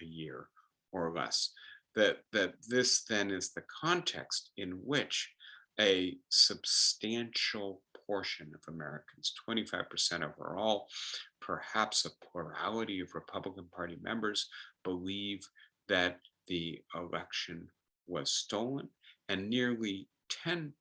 a year or less. That this then is the context in which a substantial portion of Americans, 25% overall, perhaps a plurality of Republican Party members, believe that the election was stolen, and nearly 10%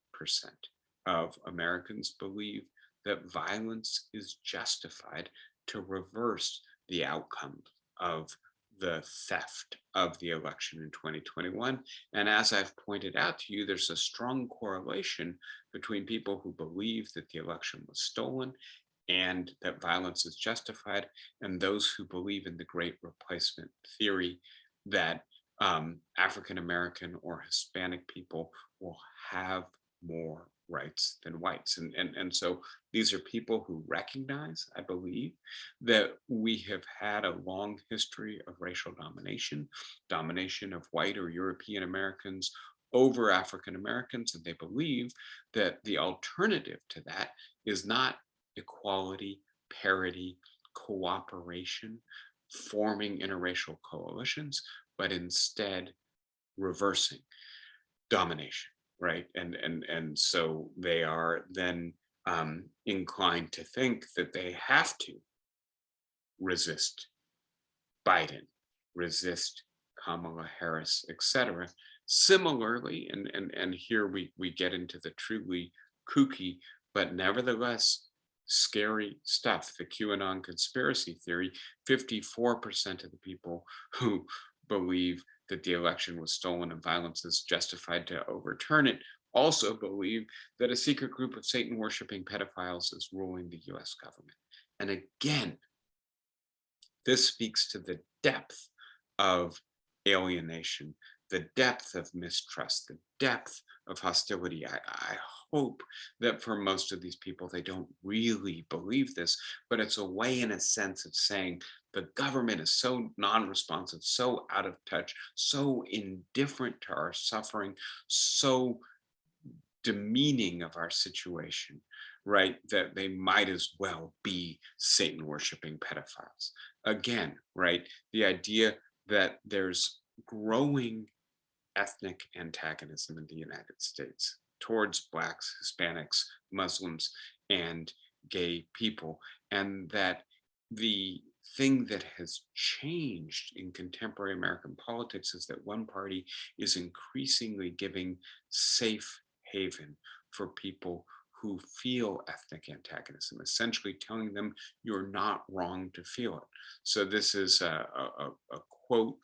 of Americans believe that violence is justified to reverse the outcome of the theft of the election in 2021. And as I've pointed out to you, there's a strong correlation between people who believe that the election was stolen and that violence is justified, and those who believe in the great replacement theory that African American or Hispanic people will have more rights than whites. And so these are people who recognize, I believe, that we have had a long history of racial domination, domination of white or European Americans over African Americans, and they believe that the alternative to that is not equality, parity, cooperation, forming interracial coalitions, but instead reversing domination, right? And so they are then inclined to think that they have to resist Biden, resist Kamala Harris, etc. Similarly, and here we get into the truly kooky, but nevertheless scary stuff, the QAnon conspiracy theory. 54% of the people who believe that the election was stolen and violence is justified to overturn it also believe that a secret group of Satan worshiping pedophiles is ruling the US government. And again, this speaks to the depth of alienation, the depth of mistrust, the depth of hostility. I hope that for most of these people, they don't really believe this, but it's a way, in a sense, of saying the government is so non-responsive, so out of touch, so indifferent to our suffering, so demeaning of our situation, right? That they might as well be Satan worshiping pedophiles. Again, right? The idea that there's growing ethnic antagonism in the United States towards Blacks, Hispanics, Muslims, and gay people, and that the thing that has changed in contemporary American politics is that one party is increasingly giving safe haven for people who feel ethnic antagonism, essentially telling them you're not wrong to feel it. So this is a quote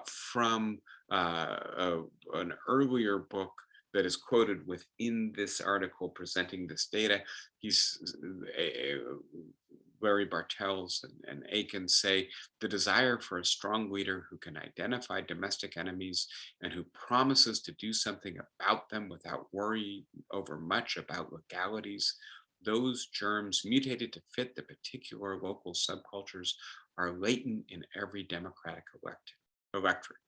from an earlier book that is quoted within this article presenting this data. He's Larry Bartels and Aiken say the desire for a strong leader who can identify domestic enemies and who promises to do something about them without worry over much about legalities. Those germs mutated to fit the particular local subcultures are latent in every Democratic electorate,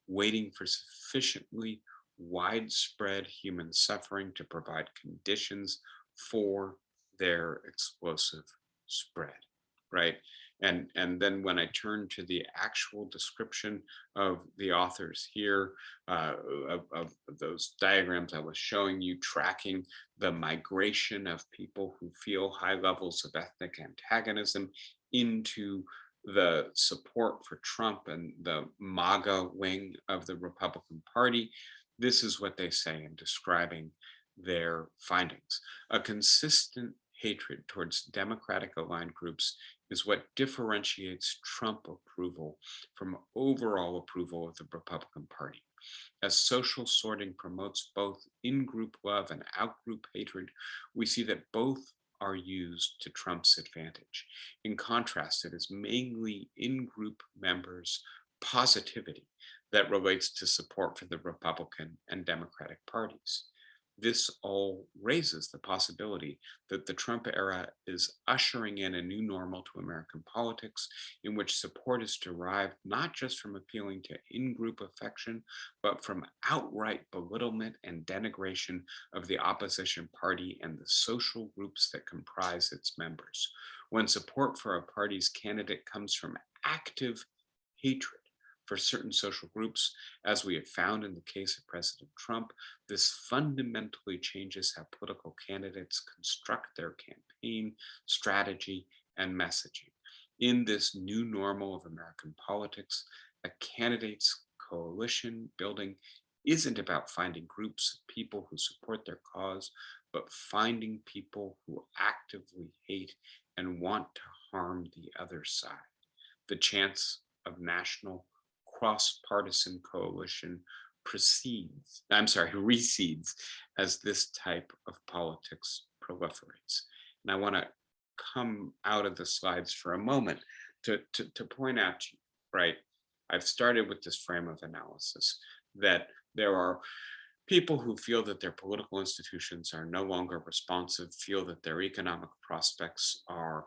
waiting for sufficiently widespread human suffering to provide conditions for their explosive spread, right? And then when I turn to the actual description of the authors here, of those diagrams I was showing you, tracking the migration of people who feel high levels of ethnic antagonism into the support for Trump and the MAGA wing of the Republican Party, this is what they say in describing their findings. A consistent hatred towards Democratic aligned groups is what differentiates Trump approval from overall approval of the Republican Party. As social sorting promotes both in group love and out group hatred, we see that both are used to Trump's advantage. In contrast, it is mainly in group members' positivity that relates to support for the Republican and Democratic parties. This all raises the possibility that the Trump era is ushering in a new normal to American politics in which support is derived not just from appealing to in group affection, but from outright belittlement and denigration of the opposition party and the social groups that comprise its members. When support for a party's candidate comes from active hatred for certain social groups, as we have found in the case of President Trump, this fundamentally changes how political candidates construct their campaign strategy and messaging. In this new normal of American politics, a candidate's coalition building isn't about finding groups of people who support their cause, but finding people who actively hate and want to harm the other side. The chance of national cross-partisan coalition recedes as this type of politics proliferates. And I want to come out of the slides for a moment to point out to you, right? I've started with this frame of analysis that there are people who feel that their political institutions are no longer responsive, feel that their economic prospects are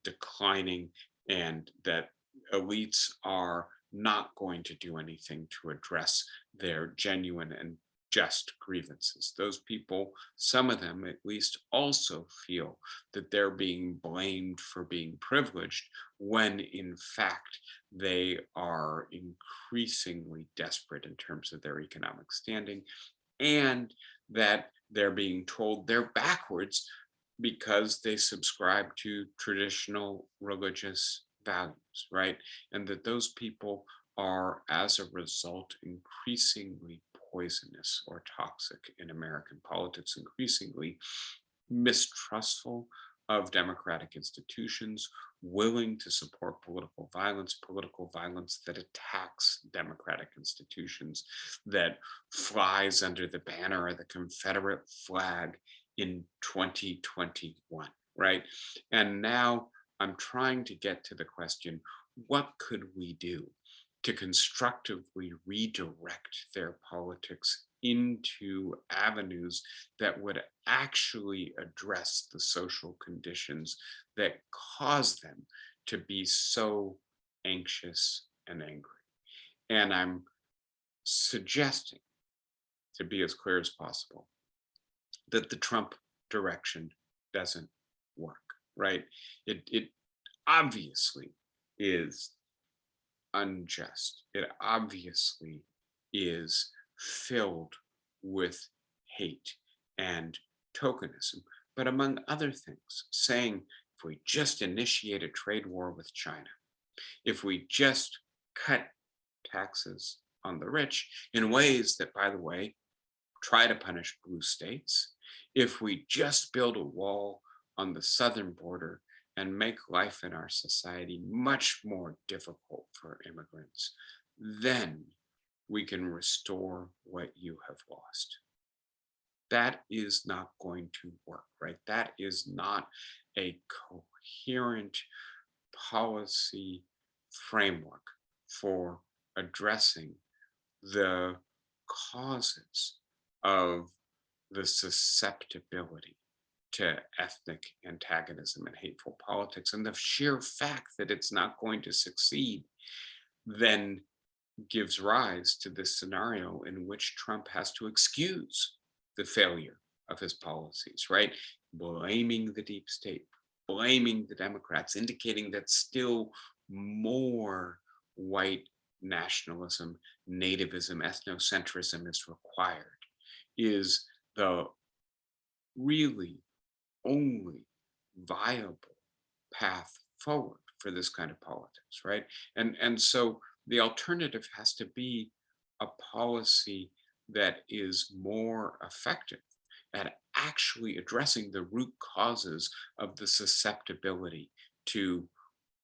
declining, and that elites are not going to do anything to address their genuine and just grievances. Those people, some of them at least, also feel that they're being blamed for being privileged when in fact they are increasingly desperate in terms of their economic standing, and that they're being told they're backwards because they subscribe to traditional religious values, right? And that those people are, as a result, increasingly poisonous or toxic in American politics, increasingly mistrustful of democratic institutions, willing to support political violence that attacks democratic institutions, that flies under the banner of the Confederate flag in 2021, right? And now I'm trying to get to the question, what could we do to constructively redirect their politics into avenues that would actually address the social conditions that cause them to be so anxious and angry? And I'm suggesting, to be as clear as possible, that the Trump direction doesn't work, right? It obviously is unjust. It obviously is filled with hate and tokenism. But among other things, saying if we just initiate a trade war with China, if we just cut taxes on the rich in ways that, by the way, try to punish blue states, if we just build a wall on the southern border and make life in our society much more difficult for immigrants, then we can restore what you have lost. That is not going to work, right? That is not a coherent policy framework for addressing the causes of the susceptibility to ethnic antagonism and hateful politics. And the sheer fact that it's not going to succeed then gives rise to this scenario in which Trump has to excuse the failure of his policies, right? Blaming the deep state, blaming the Democrats, indicating that still more white nationalism, nativism, ethnocentrism is required, is the really only viable path forward for this kind of politics, right? And so the alternative has to be a policy that is more effective at actually addressing the root causes of the susceptibility to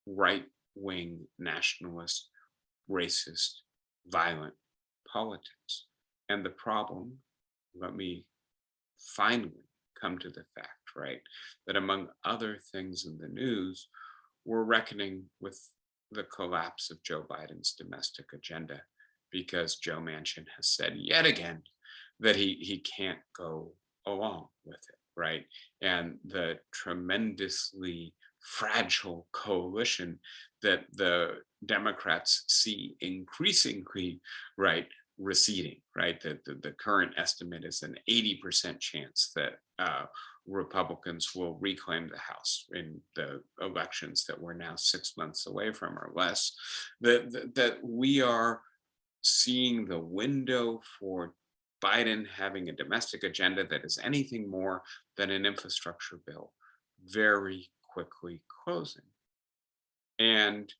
right wing nationalist, racist, violent politics. And the problem, let me finally come to the fact, right, that among other things in the news, we're reckoning with the collapse of Joe Biden's domestic agenda because Joe Manchin has said yet again that he can't go along with it, right? And the tremendously fragile coalition that the Democrats see increasingly, right, receding, right? The current estimate is an 80% chance that Republicans will reclaim the House in the elections that we're now 6 months away from or less. That we are seeing the window for Biden having a domestic agenda that is anything more than an infrastructure bill very quickly closing. And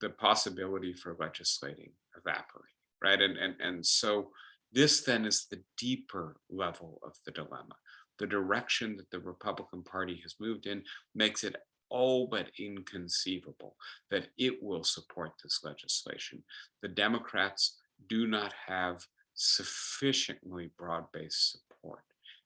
the possibility for legislating evaporating, right? And so this then is the deeper level of the dilemma. The direction that the Republican Party has moved in makes it all but inconceivable that it will support this legislation. The Democrats do not have sufficiently broad-based support.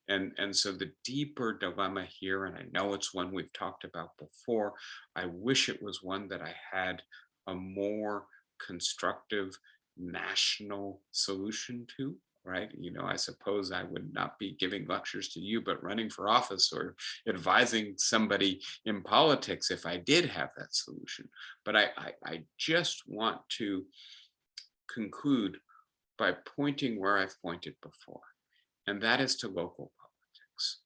And so the deeper dilemma here, and I know it's one we've talked about before, I wish it was one that I had a more constructive national solution to, right? You know, I suppose I would not be giving lectures to you, but running for office or advising somebody in politics if I did have that solution. But I just want to conclude by pointing where I've pointed before, and that is to local politics,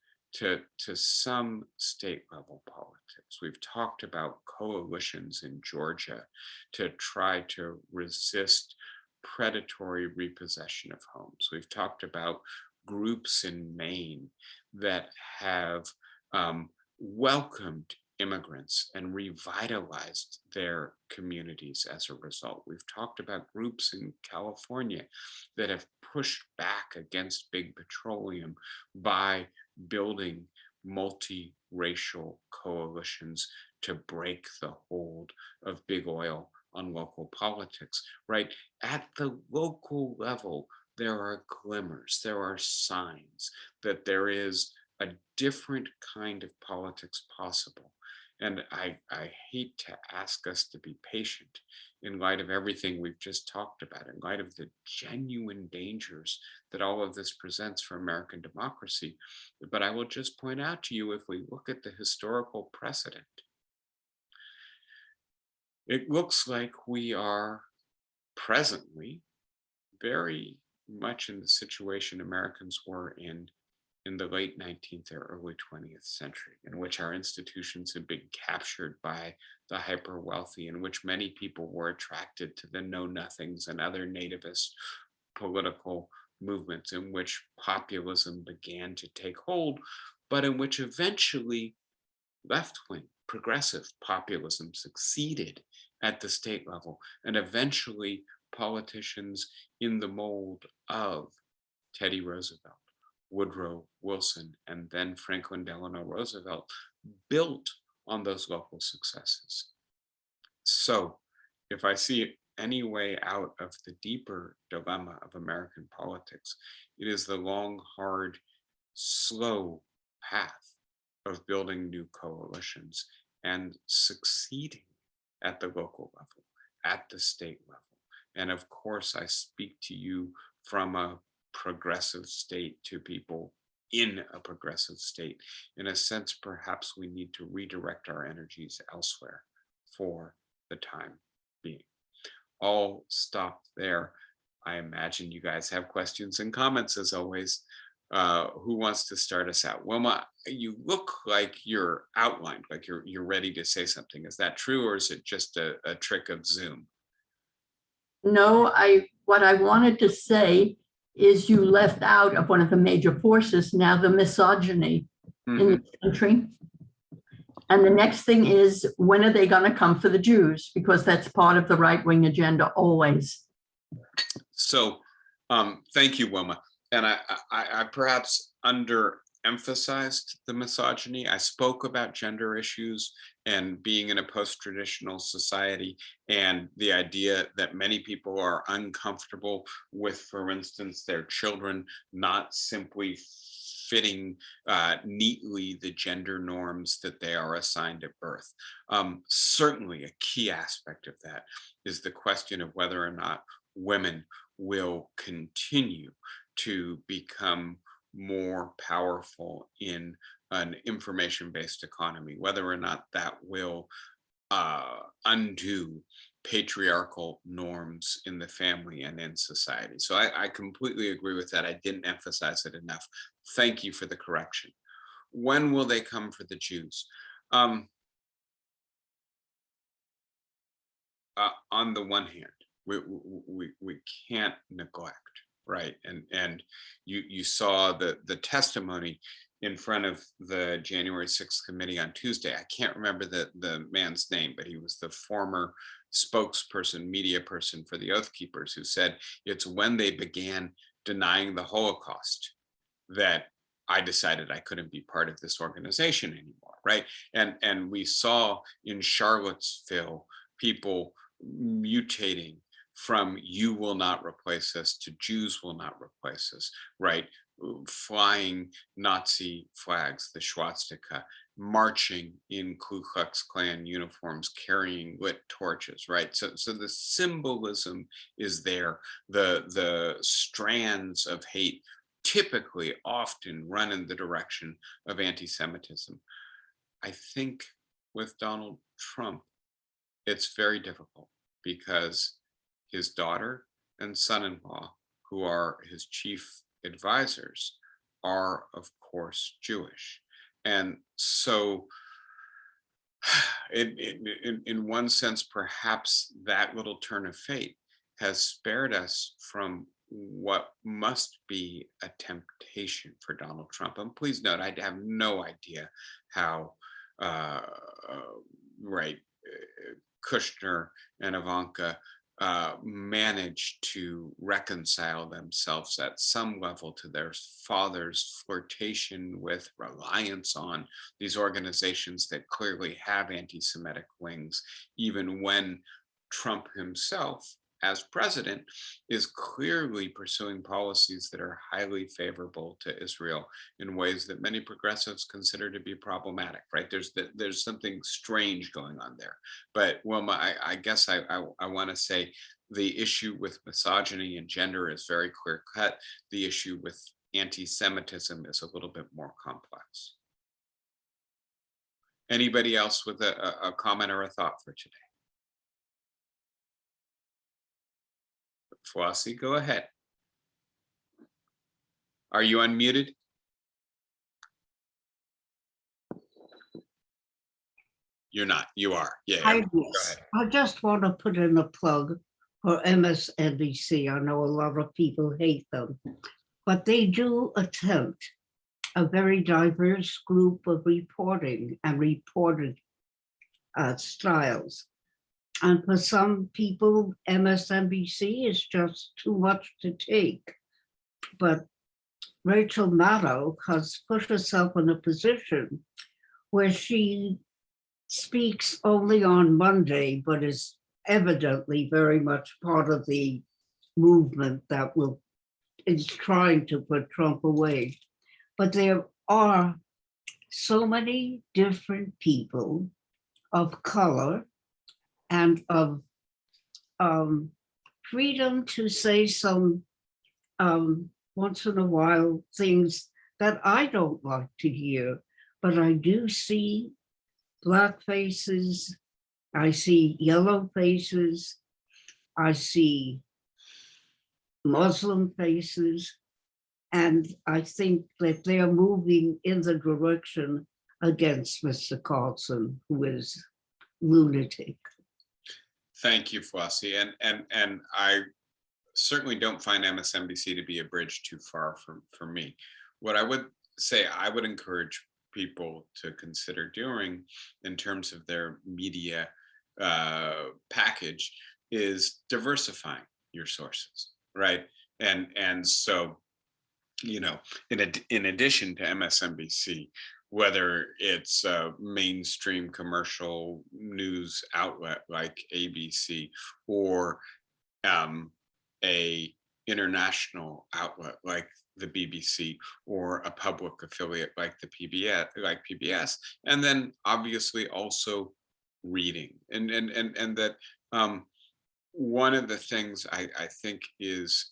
to some state level politics. We've talked about coalitions in Georgia to try to resist predatory repossession of homes. We've talked about groups in Maine that have welcomed immigrants and revitalized their communities as a result. We've talked about groups in California that have pushed back against big petroleum by building multiracial coalitions to break the hold of big oil on local politics, right? At the local level, there are glimmers, there are signs that there is a different kind of politics possible. And I hate to ask us to be patient in light of everything we've just talked about, in light of the genuine dangers that all of this presents for American democracy. But I will just point out to you, if we look at the historical precedent, it looks like we are presently very much in the situation Americans were in in the late 19th or early 20th century, in which our institutions had been captured by the hyper wealthy, in which many people were attracted to the know nothings and other nativist political movements, in which populism began to take hold, but in which eventually left wing progressive populism succeeded at the state level, and eventually politicians in the mold of Teddy Roosevelt, Woodrow Wilson, and then Franklin Delano Roosevelt built on those local successes. So, if I see any way out of the deeper dilemma of American politics, it is the long, hard, slow path of building new coalitions and succeeding at the local level, at the state level. And of course, I speak to you from a progressive state to people in a progressive state. In a sense, perhaps we need to redirect our energies elsewhere for the time being. I'll stop there. I imagine you guys have questions and comments as always. Who wants to start us out? Wilma, you look like you're outlined, like you're ready to say something. Is that true, or is it just a trick of Zoom? No, what I wanted to say is you left out of one of the major forces now the misogyny in the country. And the next thing is, when are they going to come for the Jews? Because that's part of the right-wing agenda always. So thank you, Wilma. And I perhaps underemphasized the misogyny. I spoke about gender issues and being in a post-traditional society, and the idea that many people are uncomfortable with, for instance, their children not simply fitting neatly the gender norms that they are assigned at birth. Certainly a key aspect of that is the question of whether or not women will continue to become more powerful in an information-based economy, whether or not that will undo patriarchal norms in the family and in society. So I completely agree with that. I didn't emphasize it enough. Thank you for the correction. When will they come for the Jews? On the one hand, we can't neglect, right? And you saw the testimony in front of the January 6th committee on Tuesday. I can't remember the man's name, but he was the former spokesperson, media person for the Oath Keepers, who said it's when they began denying the Holocaust that I decided I couldn't be part of this organization anymore, right? And we saw in Charlottesville people mutating from "you will not replace us" to "Jews will not replace us," right? Flying Nazi flags, the swastika, marching in Ku Klux Klan uniforms, carrying lit torches, right? So the symbolism is there. The strands of hate typically often run in the direction of anti-Semitism. I think with Donald Trump, it's very difficult because his daughter and son-in-law, who are his chief advisors, are of course Jewish. And so in one sense, perhaps that little turn of fate has spared us from what must be a temptation for Donald Trump. And please note, I have no idea how right Kushner and Ivanka managed to reconcile themselves at some level to their father's flirtation with, reliance on these organizations that clearly have anti-Semitic wings, even when Trump himself, as president, is clearly pursuing policies that are highly favorable to Israel in ways that many progressives consider to be problematic, right? There's something strange going on there. But Wilma, I guess I want to say the issue with misogyny and gender is very clear cut. The issue with anti-Semitism is a little bit more complex. Anybody else with a comment or a thought for today? Flossie, go ahead. Are you unmuted? You're not. You are. Yeah. Go Yes, ahead. I just want to put in a plug for MSNBC. I know a lot of people hate them, but they do attempt a very diverse group of reporting and reported styles. And for some people, MSNBC is just too much to take. But Rachel Maddow has put herself in a position where she speaks only on Monday, but is evidently very much part of the movement that is trying to put Trump away. But there are so many different people of color and of freedom to say some once in a while things that I don't like to hear, but I do see Black faces, I see yellow faces, I see Muslim faces, and I think that they're moving in the direction against Mr. Carlson, who is lunatic. Thank you, Flossie. And I certainly don't find MSNBC to be a bridge too far for me. What I would say I would encourage people to consider doing in terms of their media package is diversifying your sources, right? And so, you know, in addition to MSNBC, whether it's a mainstream commercial news outlet like ABC, or a international outlet like the BBC, or a public affiliate like the PBS, and then obviously also reading, and that one of the things I think is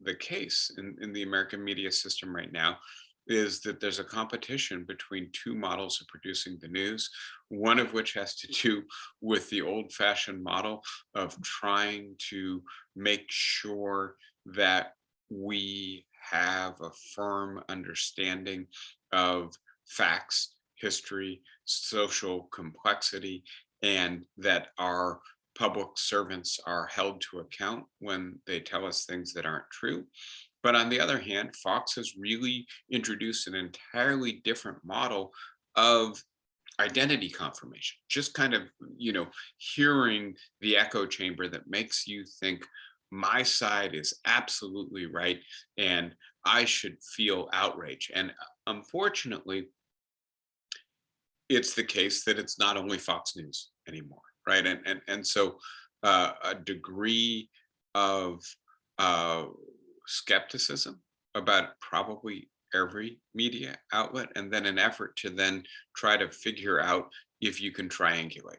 the case in the American media system right now is that there's a competition between two models of producing the news, one of which has to do with the old-fashioned model of trying to make sure that we have a firm understanding of facts, history, social complexity, and that our public servants are held to account when they tell us things that aren't true. But on the other hand, Fox has really introduced an entirely different model of identity confirmation, just kind of, you know, hearing the echo chamber that makes you think my side is absolutely right and I should feel outrage. And unfortunately, it's the case that it's not only Fox News anymore, right? And so a degree of skepticism about probably every media outlet, and then an effort to then try to figure out if you can triangulate.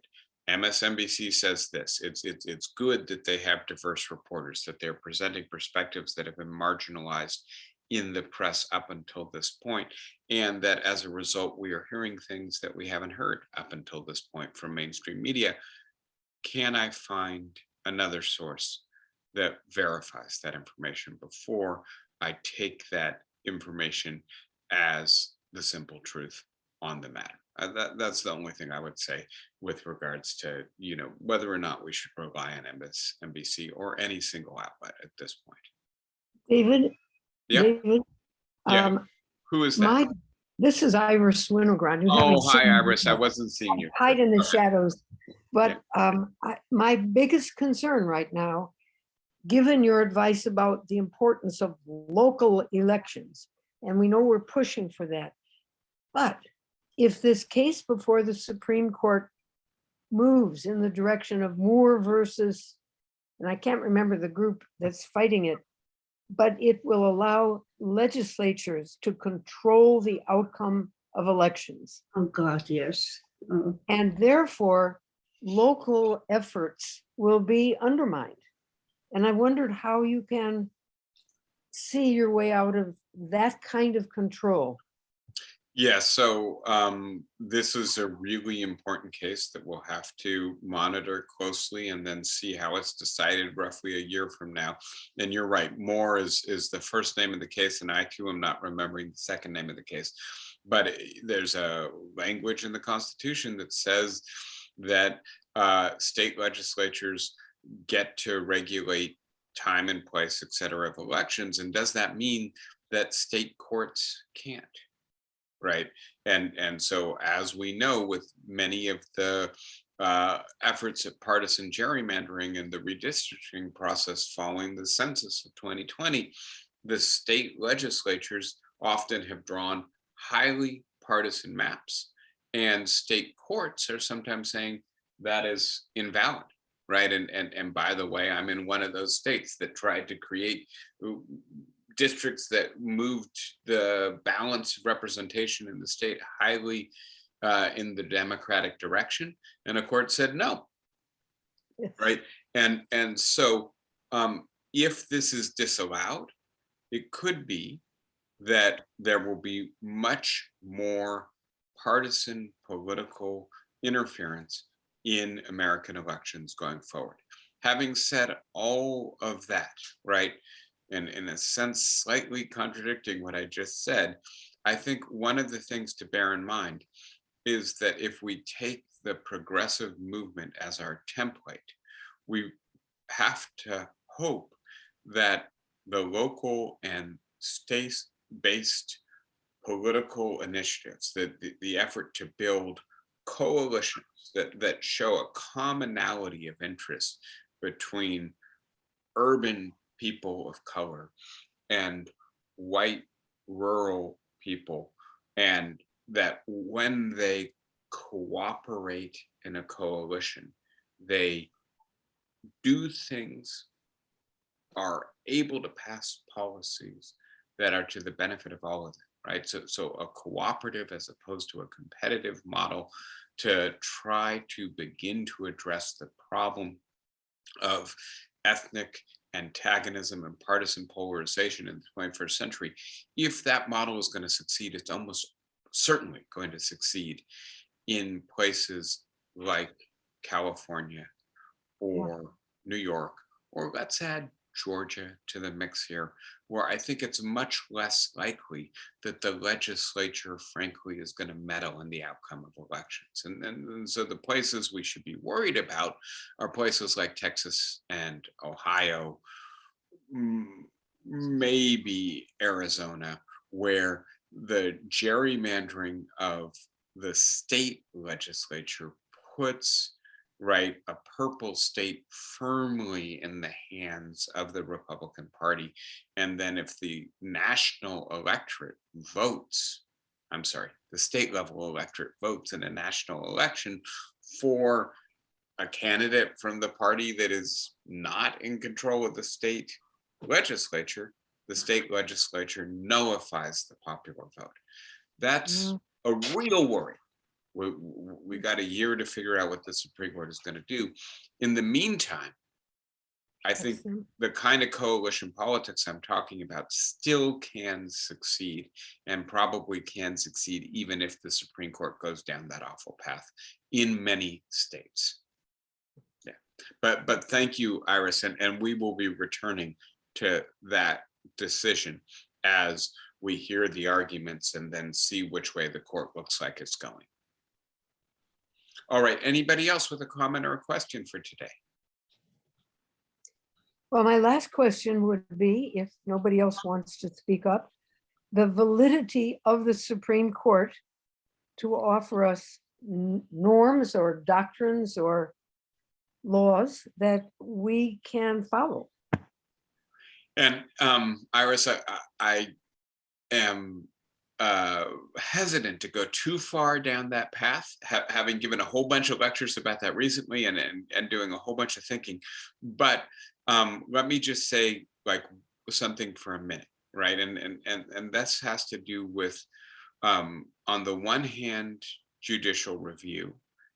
MSNBC says this: it's good that they have diverse reporters, that they're presenting perspectives that have been marginalized in the press up until this point, and that as a result we are hearing things that we haven't heard up until this point from mainstream media. Can I find another source that verifies that information before I take that information as the simple truth on the matter? That's the only thing I would say with regards to, you know, whether or not we should rely on MSNBC or any single outlet at this point. David, Yeah. David, Yeah. Who is that? This is Iris Winogrand. Oh, hi, Iris. I wasn't seeing you. Hide in the shadows. But Yeah. my biggest concern right now, given your advice about the importance of local elections, and we know we're pushing for that, but if this case before the Supreme Court moves in the direction of Moore versus, and I can't remember the group that's fighting it, but it will allow legislatures to control the outcome of elections. Oh, God, yes. And therefore, local efforts will be undermined. And I wondered how you can see your way out of that kind of control. Yeah, so this is a really important case that we'll have to monitor closely and then see how it's decided roughly a year from now. And you're right, Moore is the first name of the case, and I too am not remembering the second name of the case. But there's a language in the Constitution that says that state legislatures get to regulate time and place, et cetera, of elections? And does that mean that state courts can't? Right. And so, as we know, with many of the efforts at partisan gerrymandering and the redistricting process following the census of 2020, the state legislatures often have drawn highly partisan maps. And state courts are sometimes saying that is invalid. Right. And by the way, I'm in one of those states that tried to create districts that moved the balanced representation in the state highly in the Democratic direction, and a court said no. Yes. Right. And so if this is disallowed, it could be that there will be much more partisan political interference in American elections going forward. Having said all of that, right, and in a sense, slightly contradicting what I just said, I think one of the things to bear in mind is that if we take the progressive movement as our template, we have to hope that the local and state-based political initiatives, the effort to build coalitions that show a commonality of interest between urban people of color and white rural people, and that when they cooperate in a coalition, they do things, are able to pass policies that are to the benefit of all of them, right? So a cooperative as opposed to a competitive model to try to begin to address the problem of ethnic antagonism and partisan polarization in the 21st century. If that model is going to succeed, it's almost certainly going to succeed in places like California or New York, or let's add Georgia to the mix here, where I think it's much less likely that the legislature, frankly, is going to meddle in the outcome of elections. And so the places we should be worried about are places like Texas and Ohio, maybe Arizona, where the gerrymandering of the state legislature puts, right, a purple state firmly in the hands of the Republican Party. And then if the national electorate votes, I'm sorry, the state level electorate votes in a national election for a candidate from the party that is not in control of the state legislature, the state legislature nullifies the popular vote. That's a real worry. We got a year to figure out what the Supreme Court is going to do. In the meantime, I think the kind of coalition politics I'm talking about still can succeed, and probably can succeed even if the Supreme Court goes down that awful path in many states. Yeah, but thank you, Iris, and we will be returning to that decision as we hear the arguments and then see which way the court looks like it's going. All right, anybody else with a comment or a question for today? Well, my last question would be, if nobody else wants to speak up, the validity of the Supreme Court to offer us norms or doctrines or laws that we can follow. And Iris, I am hesitant to go too far down that path, having given a whole bunch of lectures about that recently and doing a whole bunch of thinking. But let me just say like something for a minute, right? And this has to do with, on the one hand, judicial review,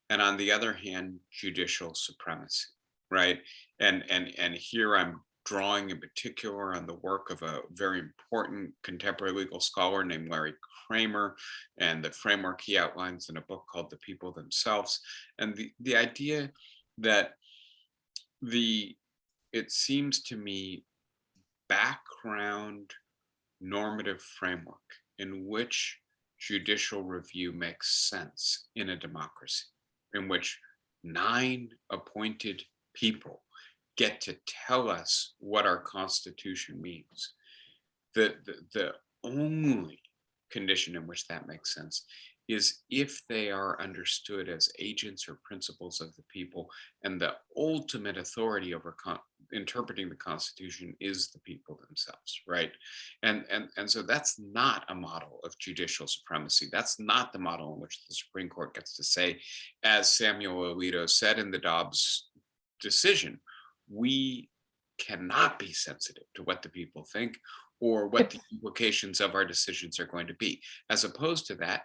and on the other hand, judicial supremacy, right? And here I'm drawing in particular on the work of a very important contemporary legal scholar named Larry Kramer, and the framework he outlines in a book called The People Themselves. And the idea that it seems to me, background normative framework in which judicial review makes sense in a democracy, in which 9 appointed people get to tell us what our Constitution means. The only condition in which that makes sense is if they are understood as agents or principles of the people, and the ultimate authority over interpreting the Constitution is the people themselves, right? And so that's not a model of judicial supremacy. That's not the model in which the Supreme Court gets to say, as Samuel Alito said in the Dobbs decision, we cannot be sensitive to what the people think or what the implications of our decisions are going to be. As opposed to that,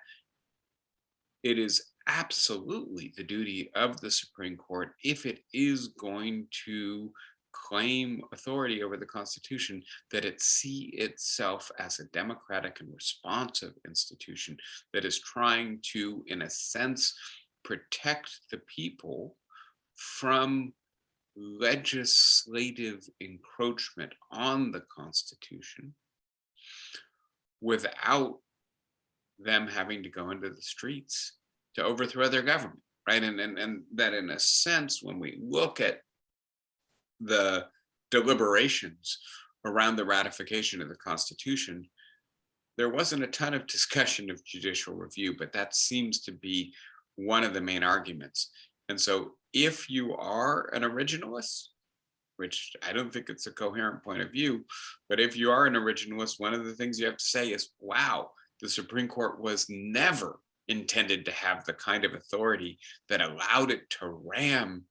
it is absolutely the duty of the Supreme Court, if it is going to claim authority over the Constitution, that it see itself as a democratic and responsive institution that is trying to, in a sense, protect the people from legislative encroachment on the Constitution without them having to go into the streets to overthrow their government, right? And that, in a sense, when we look at the deliberations around the ratification of the Constitution, there wasn't a ton of discussion of judicial review, but that seems to be one of the main arguments. And so if you are an originalist, which I don't think it's a coherent point of view, but if you are an originalist, one of the things you have to say is, wow, the Supreme Court was never intended to have the kind of authority that allowed it to ram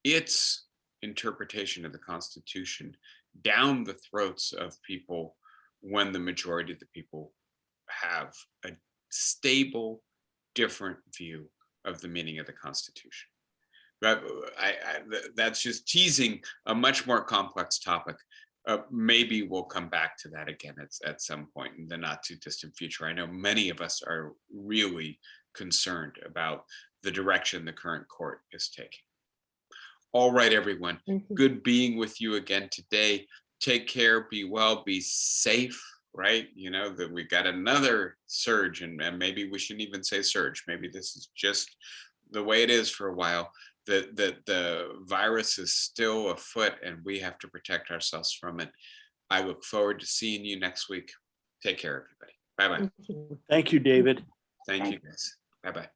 its interpretation of the Constitution down the throats of people when the majority of the people have a stable, different view of the meaning of the Constitution. But that's just teasing a much more complex topic. Maybe we'll come back to that again at some point in the not too distant future. I know many of us are really concerned about the direction the current court is taking. All right, everyone. Good being with you again today. Take care, be well, be safe, right? You know, that we got another surge, and maybe we shouldn't even say surge. Maybe this is just the way it is for a while. The virus is still afoot and we have to protect ourselves from it. I look forward to seeing you next week. Take care, everybody. Bye-bye. Thank you, David. Thank you, guys. Bye-bye.